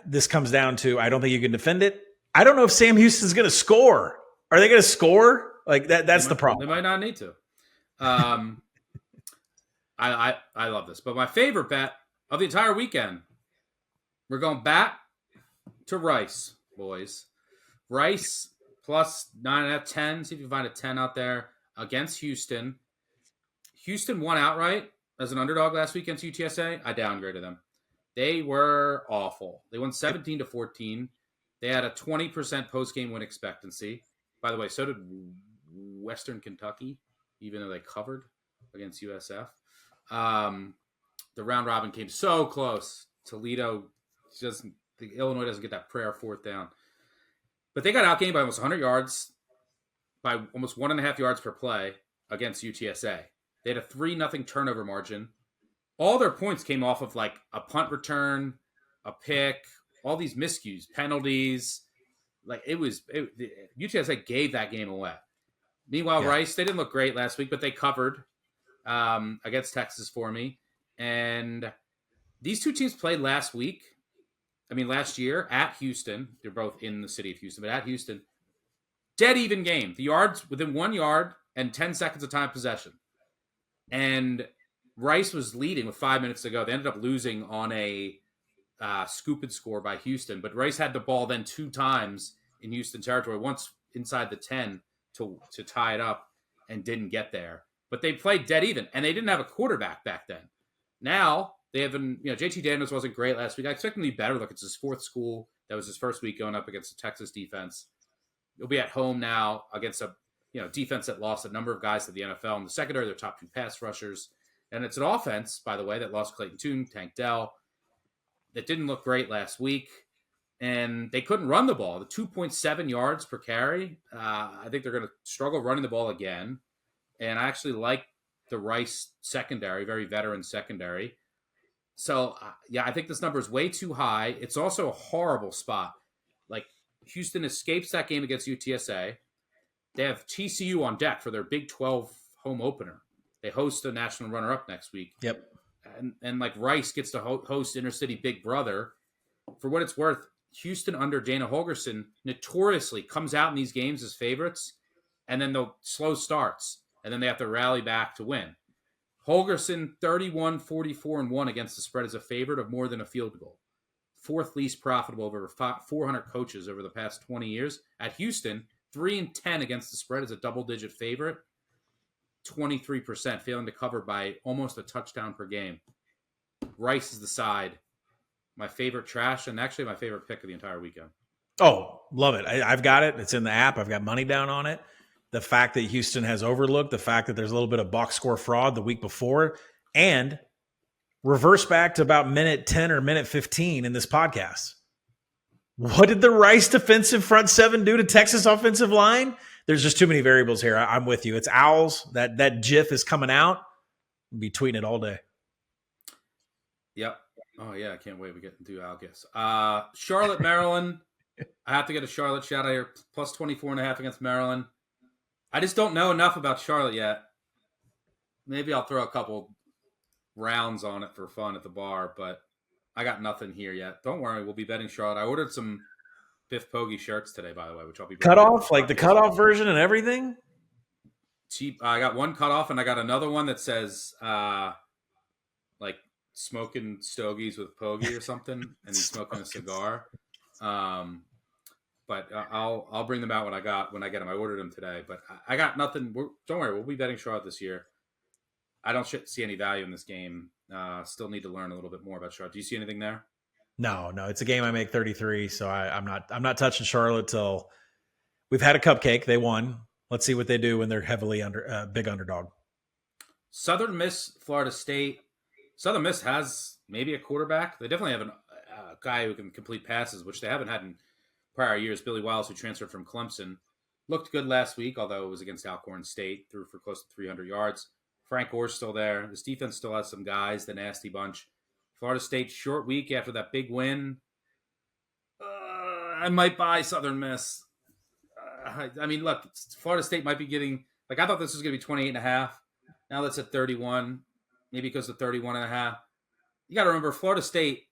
this comes down to, I don't think you can defend it. I don't know if Sam Houston's going to score. Are they going to score? Like that's the problem. They might not need to. I love this. But my favorite bet of the entire weekend, we're going back to Rice, boys. Rice plus 9.5, 10. See if you can find a 10 out there against Houston. Houston won outright as an underdog last week against UTSA. I downgraded them. They were awful. They won 17-14. They had a 20% post-game win expectancy. By the way, so did Western Kentucky, even though they covered against USF. The round robin came so close. Toledo Illinois doesn't get that prayer 4th down. But they got outgained by almost 100 yards, by almost 1.5 yards per play. against UTSA. They had a 3-0 turnover margin. All their points came off of like a punt return, a pick, all these miscues, penalties. Like UTSA gave that game away. Meanwhile, Yeah. Rice, they didn't look great last week, but they covered against Texas for me. And these two teams played last year at Houston. They're both in the city of Houston, but at Houston. Dead even game. The yards within 1 yard and 10 seconds of time possession. And Rice was leading with 5 minutes to go. They ended up losing on a scoop and score by Houston. But Rice had the ball then 2 times in Houston territory, once inside the 10 to tie it up and didn't get there. But they played dead even, and they didn't have a quarterback back then. Now, they haven't, JT Daniels wasn't great last week. I expect him to be better. Look, it's his 4th school. That was his first week going up against the Texas defense. He'll be at home now against a defense that lost a number of guys to the NFL. In the secondary, their top 2 pass rushers. And it's an offense, by the way, that lost Clayton Tune, Tank Dell, that didn't look great last week. And they couldn't run the ball. The 2.7 yards per carry, I think they're going to struggle running the ball again. And I actually like the Rice secondary, very veteran secondary. So, I think this number is way too high. It's also a horrible spot. Like, Houston escapes that game against UTSA. They have TCU on deck for their Big 12 home opener. They host the national runner-up next week. Yep. And like Rice gets to host Inner-City Big Brother. For what it's worth, Houston under Dana Holgorsen notoriously comes out in these games as favorites, and then they'll slow starts, and then they have to rally back to win. Holgorsen 31-44-1 against the spread as a favorite of more than a field goal. 4th least profitable of over 400 coaches over the past 20 years. At Houston, 3-10 against the spread as a double-digit favorite. 23%, failing to cover by almost a touchdown per game. Rice is the side. My favorite trash, and actually my favorite pick of the entire weekend. Oh, love it. I've got it. It's in the app. I've got money down on it. The fact that Houston has overlooked, the fact that there's a little bit of box score fraud the week before, and reverse back to about minute 10 or minute 15 in this podcast. What did the Rice defensive front 7 do to Texas offensive line? There's just too many variables here. I'm with you. It's Owls. That GIF is coming out. I'll be tweeting it all day. Yep. Oh, yeah. I can't wait. We get into Owl gifts. Charlotte, Maryland. I have to get a Charlotte shout out here. Plus 24.5 against Maryland. I just don't know enough about Charlotte yet. Maybe I'll throw a couple rounds on it for fun at the bar, but I got nothing here yet. Don't worry. We'll be betting Charlotte. I ordered some Biff Poggi shirts today, by the way, which I'll be cut off, like the cutoff version and everything. Cheap. I got one cut off, and I got another one that says like smoking stogies with Poggi or something, and he's smoking a cigar. But I'll bring them out when I get them. I ordered them today, but I got nothing. Don't worry, we'll be betting Charlotte this year. I don't see any value in this game. Still need to learn a little bit more about Charlotte. Do you see anything there? No, it's a game I make 33, so I'm not touching Charlotte till we've had a cupcake. They won. Let's see what they do when they're heavily big underdog. Southern Miss, Florida State. Southern Miss has maybe a quarterback. They definitely have a guy who can complete passes, which they haven't had in prior years. Billy Wiles, who transferred from Clemson, looked good last week, although it was against Alcorn State, threw for close to 300 yards. Frank Gore's still there. This defense still has some guys, the nasty bunch. Florida State, short week after that big win. I might buy Southern Miss. I mean, look, Florida State might be getting, like, I thought this was going to be 28.5. Now that's at 31. Maybe it goes to 31.5. You got to remember, Florida State,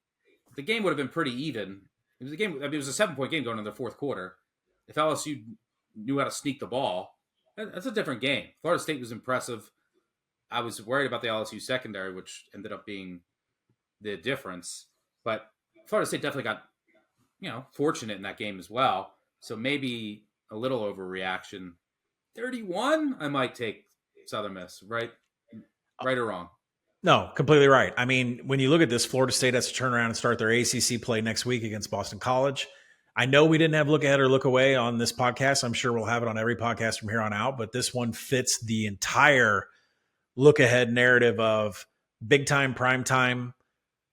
the game would have been pretty even. It was a game. I mean, it was a 7-point game going into the fourth quarter. If LSU knew how to sneak the ball, that's a different game. Florida State was impressive. I was worried about the LSU secondary, which ended up being the difference. But Florida State definitely got, fortunate in that game as well. So maybe a little overreaction. 31, I might take Southern Miss, right? Right or wrong? No, completely right. I mean, when you look at this, Florida State has to turn around and start their ACC play next week against Boston College. I know we didn't have look ahead or look away on this podcast. I'm sure we'll have it on every podcast from here on out, but this one fits the entire look ahead narrative of big time, prime time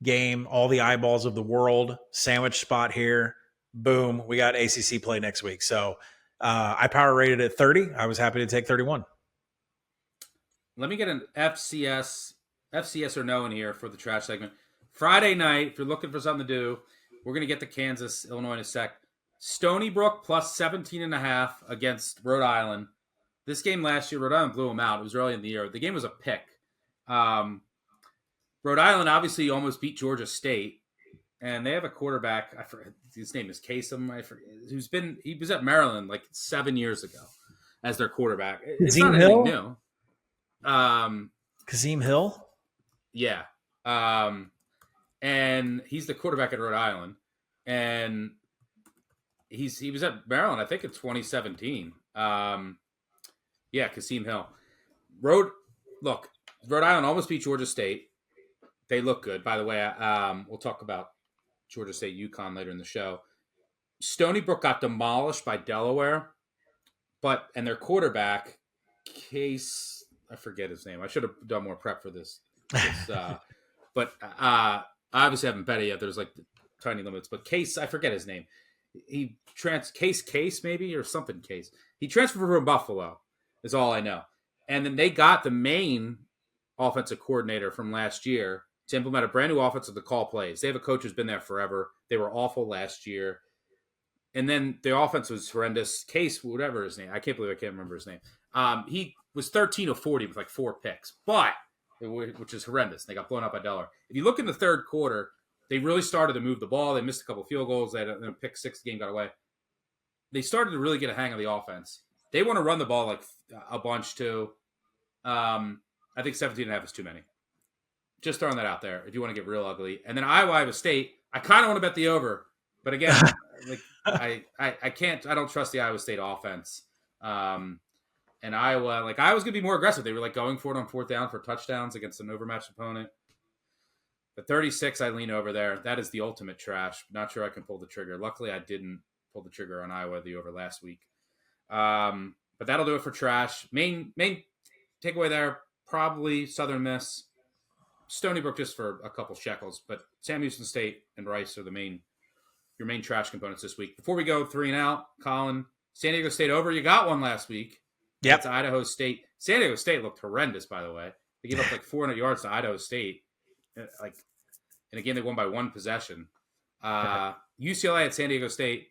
game, all the eyeballs of the world, sandwich spot here. Boom. We got ACC play next week. So I power rated at 30. I was happy to take 31. let me get an FCS or no in here for the trash segment. Friday night, if you're looking for something to do, we're going to get to Kansas, Illinois in a sec. Stony Brook plus 17.5 against Rhode Island. This game last year, Rhode Island blew them out. It was early in the year. The game was a pick. Rhode Island obviously almost beat Georgia State, and they have a quarterback. I forget, his name is Kasem. I forget, he was at Maryland like 7 years ago as their quarterback. It's not anything new. Kazim Hill? Yeah. And he's the quarterback at Rhode Island. And he was at Maryland, I think, in 2017. Yeah, Kasim Hill. Rhode Island almost beat Georgia State. They look good. By the way, we'll talk about Georgia State UConn later in the show. Stony Brook got demolished by Delaware, and their quarterback, Case, I forget his name. I should have done more prep for this. But I obviously haven't bet it yet. There's like tiny limits. But Case, I forget his name. Case maybe, or something Case. He transferred from Buffalo, is all I know. And then they got the main offensive coordinator from last year to implement a brand new offense to call plays. They have a coach who's been there forever. They were awful last year. And then the offense was horrendous. Case, whatever his name. I can't believe I can't remember his name. He was 13 of 40 with like 4 picks, which is horrendous. They got blown out by Delaware. If you look in the third quarter, they really started to move the ball. They missed a couple field goals. They had a pick 6. The game got away. They started to really get a hang of the offense. They want to run the ball like a bunch too. I think 17.5 is too many. Just throwing that out there if you want to get real ugly. And then Iowa State, I kind of want to bet the over. But again, like I can't. I don't trust the Iowa State offense. And Iowa's going to be more aggressive. They were like going for it on 4th down for touchdowns against an overmatched opponent. But 36, I lean over there. That is the ultimate trash. Not sure I can pull the trigger. Luckily, I didn't pull the trigger on Iowa the over last week. But that'll do it for trash. Main takeaway there, probably Southern Miss. Stony Brook just for a couple shekels. But Sam Houston State and Rice are your main trash components this week. Before we go 3 and out, Colin, San Diego State over. You got one last week. Yep. It's Idaho State. San Diego State looked horrendous, by the way. They gave up like 400 yards to Idaho State. And again, they won by 1 possession. UCLA at San Diego State.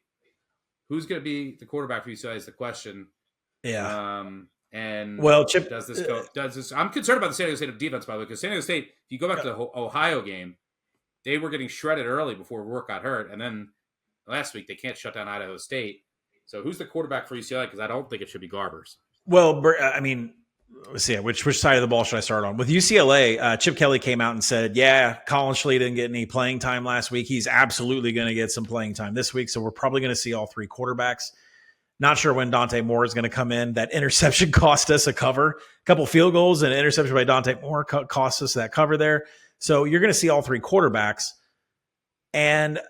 Who's going to be the quarterback for UCLA is the question. Yeah. And Chip, does this? I'm concerned about the San Diego State defense, by the way, because San Diego State, if you go back to the Ohio game, they were getting shredded early before Rourke got hurt, and then last week they can't shut down Idaho State. So who's the quarterback for UCLA? Because I don't think it should be Garbers. Well, I mean, let's see. Which side of the ball should I start on? With UCLA, Chip Kelly came out and said, yeah, Colin Schley didn't get any playing time last week. He's absolutely going to get some playing time this week. So we're probably going to see all 3 quarterbacks. Not sure when Dante Moore is going to come in. That interception cost us a cover. A couple field goals and an interception by Dante Moore cost us that cover there. So you're going to see all 3 quarterbacks. And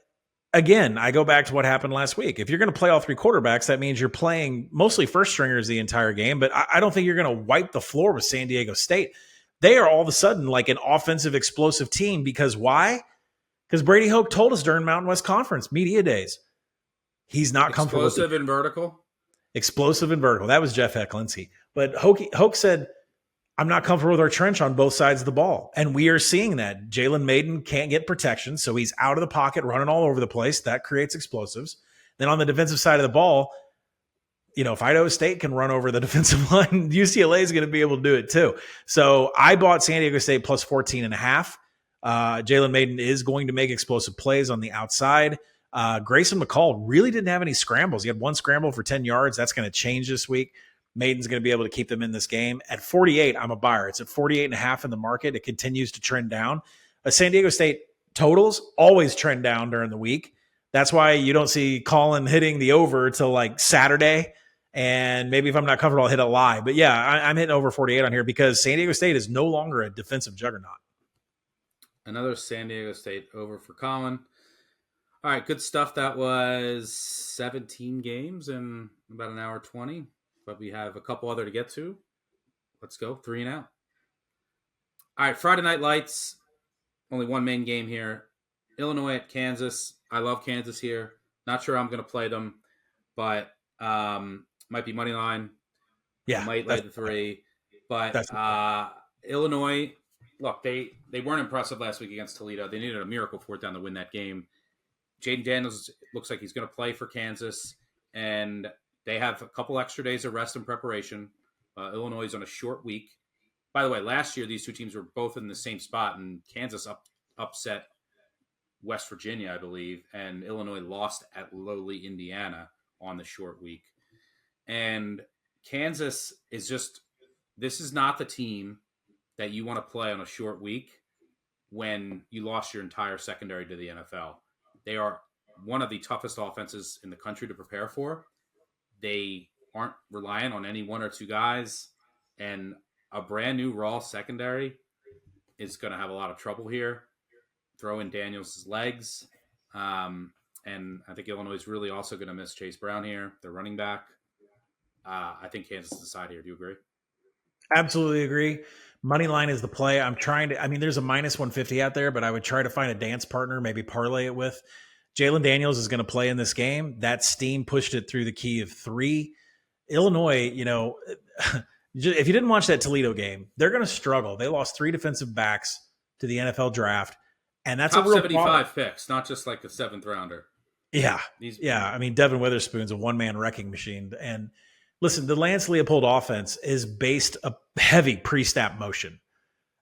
again, I go back to what happened last week. If you're going to play all 3 quarterbacks, that means you're playing mostly first stringers the entire game. But I don't think you're going to wipe the floor with San Diego State. They are all of a sudden like an offensive explosive team. Because why? Because Brady Hoke told us during Mountain West Conference media days, he's not comfortable with explosive and vertical. Explosive and vertical. That was Jeff Hecklinski. But Hoke said, I'm not comfortable with our trench on both sides of the ball. And we are seeing that. Jalen Maiden can't get protection, so he's out of the pocket, running all over the place. That creates explosives. Then on the defensive side of the ball, if Idaho State can run over the defensive line, UCLA is going to be able to do it too. So I bought San Diego State plus 14.5. Jalen Maiden is going to make explosive plays on the outside. Grayson McCall really didn't have any scrambles. He had 1 scramble for 10 yards. That's going to change this week. Maiden's going to be able to keep them in this game. At 48, I'm a buyer. It's at 48.5 in the market. It continues to trend down. San Diego State totals always trend down during the week. That's why you don't see Colin hitting the over till like Saturday. And maybe if I'm not comfortable, I'll hit a lie. But yeah, I'm hitting over 48 on here because San Diego State is no longer a defensive juggernaut. Another San Diego State over for Colin. All right, good stuff. That was 17 games in about an hour 20. But we have a couple other to get to. Let's go 3 and out. All right, Friday Night Lights. Only 1 main game here. Illinois at Kansas. I love Kansas here. Not sure I'm going to play them, but might be money line. Yeah, might lay the 3. But That's Illinois, look, they weren't impressive last week against Toledo. They needed a miracle fourth down to win that game. Jaden Daniels looks like he's going to play for Kansas, and they have a couple extra days of rest and preparation. Illinois is on a short week. By the way, last year these two teams were both in the same spot, and Kansas upset West Virginia, I believe, and Illinois lost at lowly Indiana on the short week. And Kansas is just, this is not the team that you want to play on a short week when you lost your entire secondary to the NFL. They are one of the toughest offenses in the country to prepare for. They aren't reliant on any one or two guys, and a brand new raw secondary is going to have a lot of trouble here. Throw in Daniels' legs. And I think Illinois is really also going to miss Chase Brown here, their running back. I think Kansas is the side here. Do you agree? Absolutely agree. Money line is the play. There's a minus 150 out there, but I would try to find a dance partner, maybe parlay it with. Jalen Daniels is going to play in this game. That steam pushed it through the key of 3. Illinois, if you didn't watch that Toledo game, they're going to struggle. They lost 3 defensive backs to the NFL draft. And that's top a real 75 problem. Picks, not just like a 7th rounder. Yeah. Devin Witherspoon's a one-man wrecking machine. And listen, the Lance Leopold offense is based a heavy pre-snap motion.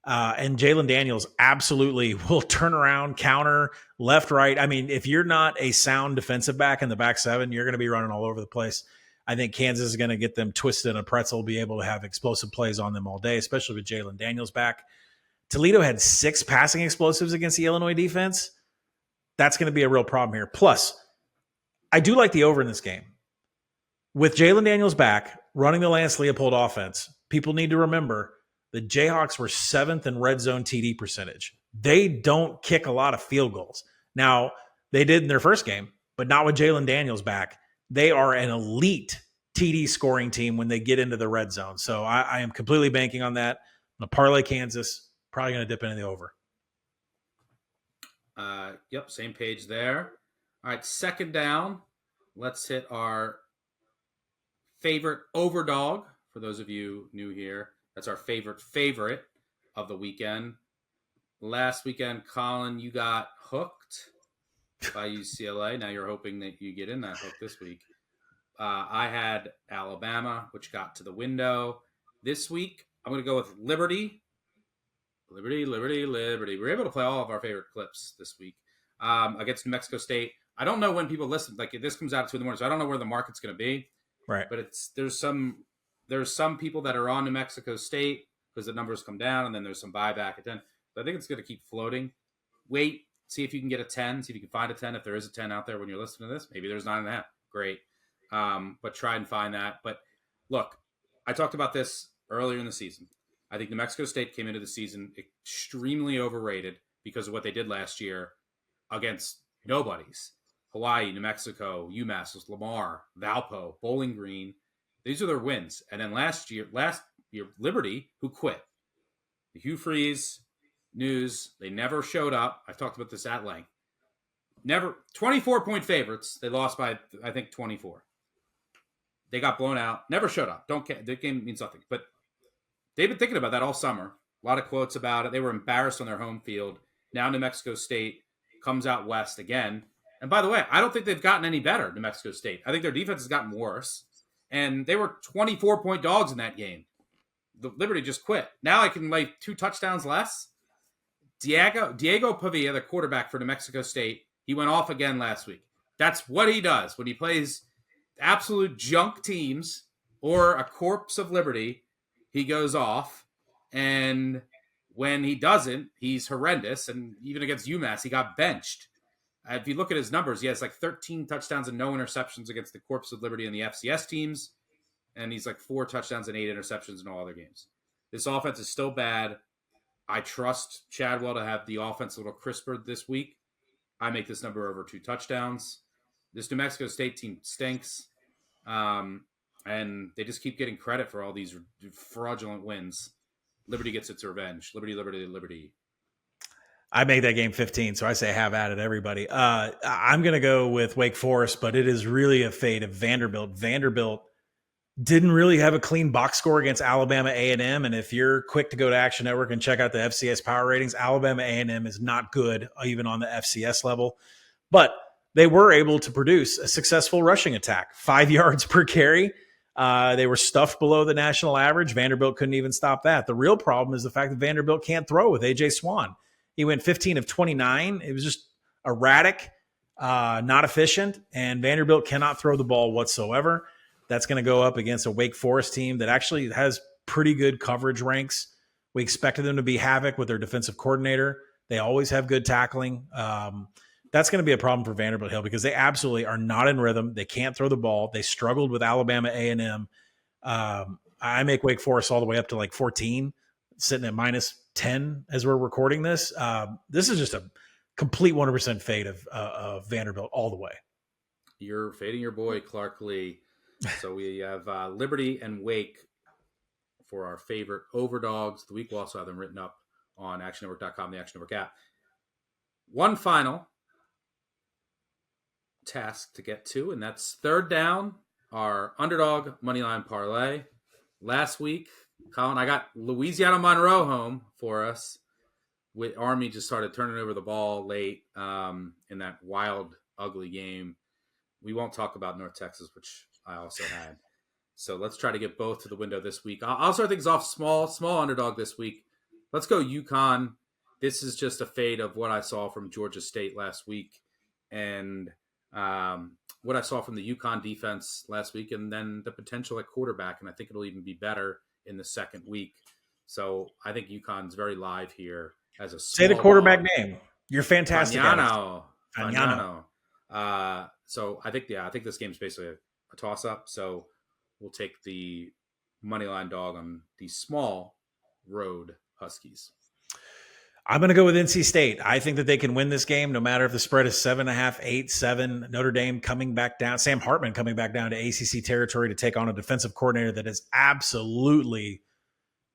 And Jalen Daniels absolutely will turn around, counter, left, right. I mean, if you're not a sound defensive back in the back 7, you're going to be running all over the place. I think Kansas is going to get them twisted in a pretzel, be able to have explosive plays on them all day, especially with Jalen Daniels back. Toledo had 6 passing explosives against the Illinois defense. That's going to be a real problem here. Plus, I do like the over in this game. With Jalen Daniels back, running the Lance Leopold offense, people need to remember the Jayhawks were 7th in red zone TD percentage. They don't kick a lot of field goals. Now, they did in their first game, but not with Jalen Daniels back. They are an elite TD scoring team when they get into the red zone. So I am completely banking on that. I'm going to parlay Kansas. Probably going to dip into the over. Yep, same page there. All right, second down. Let's hit our favorite overdog. For those of you new here, that's our favorite of the weekend. Last weekend, Colin, you got hooked by UCLA. Now you're hoping that you get in that hook this week. I had Alabama, which got to the window. This week, I'm going to go with Liberty. Liberty. We're able to play all of our favorite clips this week against New Mexico State. I don't know when people listen. Like, this comes out at 2 in the morning, so I don't know where the market's going to be. Right. But there's some people that are on New Mexico State because the numbers come down, and then there's some buyback at 10. But I think it's going to keep floating. Wait, see if you can get a 10. See if you can find a 10. If there is a 10 out there when you're listening to this, maybe there's 9.5. Great. But try and find that. But look, I talked about this earlier in the season. I think New Mexico State came into the season extremely overrated because of what they did last year against nobodies. Hawaii, New Mexico, UMass, Lamar, Valpo, Bowling Green. These are their wins. And then last year, Liberty, who quit. The Hugh Freeze news, they never showed up. I've talked about this at length. 24-point favorites. They lost by, I think, 24. They got blown out. Never showed up. Don't care. The game means nothing. But they've been thinking about that all summer. A lot of quotes about it. They were embarrassed on their home field. Now New Mexico State comes out west again. And by the way, I don't think they've gotten any better, New Mexico State. I think their defense has gotten worse. And they were 24-point dogs in that game. The Liberty just quit. Now I can lay 2 touchdowns less. Diego Pavia, the quarterback for New Mexico State, he went off again last week. That's what he does when he plays absolute junk teams or a corpse of Liberty. He goes off, and when he doesn't, he's horrendous. And even against UMass, he got benched. If you look at his numbers, he has like 13 touchdowns and no interceptions against the corpse of Liberty and the FCS teams. And he's like 4 touchdowns and 8 interceptions in all other games. This offense is still bad. I trust Chadwell to have the offense a little crisper this week. I make this number over 2 touchdowns. This New Mexico State team stinks. And they just keep getting credit for all these fraudulent wins. Liberty gets its revenge. Liberty. I made that game 15, so I say have at it, everybody. I'm going to go with Wake Forest, but it is really a fate of Vanderbilt. Vanderbilt didn't really have a clean box score against Alabama A&M. And if you're quick to go to Action Network and check out the FCS power ratings, Alabama A&M is not good even on the FCS level. But they were able to produce a successful rushing attack, 5 yards per carry. They were stuffed below the national average. Vanderbilt couldn't even stop that. The real problem is the fact that Vanderbilt can't throw with A.J. Swan. He went 15 of 29. It was just erratic, not efficient, and Vanderbilt cannot throw the ball whatsoever. That's going to go up against a Wake Forest team that actually has pretty good coverage ranks. We expected them to be havoc with their defensive coordinator. They always have good tackling. That's going to be a problem for Vanderbilt Hill because they absolutely are not in rhythm. They can't throw the ball. They struggled with Alabama A&M. I make Wake Forest all the way up to like 14, sitting at minus 10 as we're recording this. This is just a complete 100% fade of Vanderbilt all the way. You're fading your boy, Clark Lee. So we have Liberty and Wake for our favorite overdogs of the week. We'll also have them written up on actionnetwork.com, the Action Network app. One final task to get to, and that's third down, our underdog moneyline parlay. Last week, Colin, I got Louisiana Monroe home for us. With Army just started turning over the ball late in that wild, ugly game. We won't talk about North Texas, which I also had. So let's try to get both to the window this week. I'll start things off small underdog this week. Let's go UConn. This is just a fade of what I saw from Georgia State last week and what I saw from the UConn defense last week, and then the potential at quarterback. And I think it'll even be better in the second week. So I think UConn's very live here as a small Say the quarterback dog. name. You're fantastic. Fagnano. So I think this game is basically a toss-up. So we'll take the moneyline dog on the small road Huskies. I'm going to go with NC State. I think that they can win this game no matter if the spread is 7.5, 8, 7. Notre Dame coming back down. Sam Hartman coming back down to ACC territory to take on a defensive coordinator that has absolutely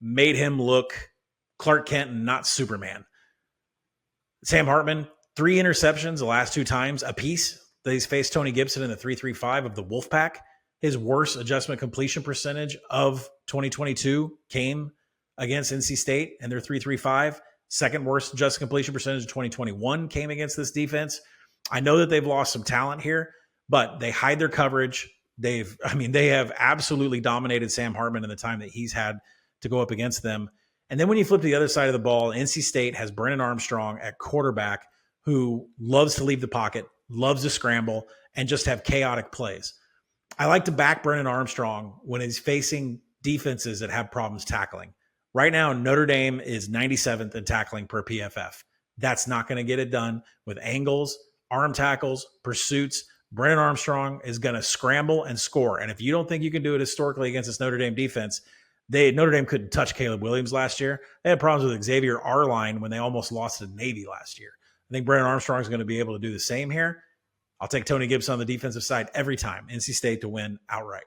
made him look Clark Kent and not Superman. Sam Hartman, 3 interceptions the last 2 times apiece that he's faced Tony Gibson in the 3-3-5 of the Wolfpack. His worst adjustment completion percentage of 2022 came against NC State and their 3-3-5. Second worst adjusted completion percentage of 2021 came against this defense. I know that they've lost some talent here, but they hide their coverage. They have absolutely dominated Sam Hartman in the time that he's had to go up against them. And then when you flip to the other side of the ball, NC State has Brennan Armstrong at quarterback who loves to leave the pocket, loves to scramble, and just have chaotic plays. I like to back Brennan Armstrong when he's facing defenses that have problems tackling. Right now, Notre Dame is 97th in tackling per PFF. That's not going to get it done with angles, arm tackles, pursuits. Brennan Armstrong is going to scramble and score. And if you don't think you can do it historically against this Notre Dame defense, Notre Dame couldn't touch Caleb Williams last year. They had problems with Xavier Arline when they almost lost to Navy last year. I think Brennan Armstrong is going to be able to do the same here. I'll take Tony Gibson on the defensive side every time. NC State to win outright.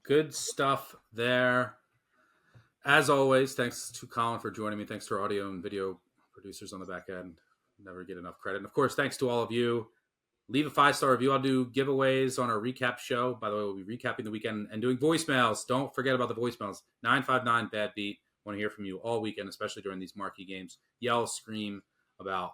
Good stuff there. As always, thanks to Colin for joining me. Thanks to our audio and video producers on the back end. Never get enough credit. And of course, thanks to all of you. Leave a 5-star review. I'll do giveaways on our recap show. By the way, we'll be recapping the weekend and doing voicemails. Don't forget about the voicemails. 959 Bad Beat. Want to hear from you all weekend, especially during these marquee games. Yell, scream about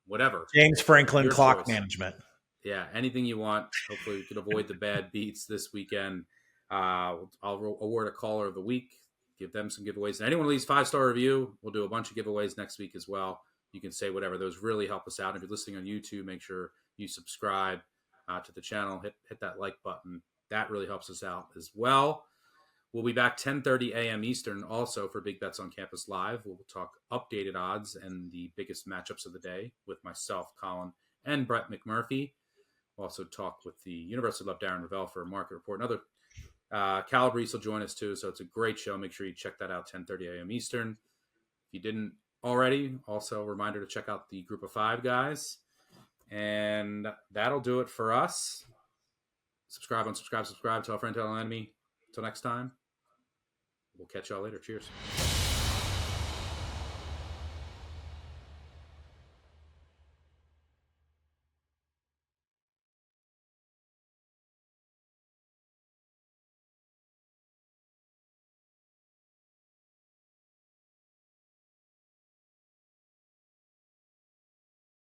whatever. James Franklin clock management. Yeah, anything you want. Hopefully we can avoid the bad beats this weekend. I'll award a caller of the week. Give them some giveaways. And anyone who leaves 5-star review, we'll do a bunch of giveaways next week as well. You can say whatever. Those really help us out. If you're listening on YouTube, make sure you subscribe to the channel. Hit that like button. That really helps us out as well. We'll be back 10:30 a.m. Eastern also for Big Bets on Campus Live. We'll talk updated odds and the biggest matchups of the day with myself, Colin, and Brett McMurphy. We'll also talk with the University of Love, Darren Ravel, for a market report. And other Calabrese will join us too, so it's a great show. Make sure you check that out, 10:30 a.m. Eastern. If you didn't already, also a reminder to check out the Group of 5 guys. And that'll do it for us. Subscribe, unsubscribe, subscribe. Tell a friend, tell an enemy. Until next time, we'll catch y'all later. Cheers.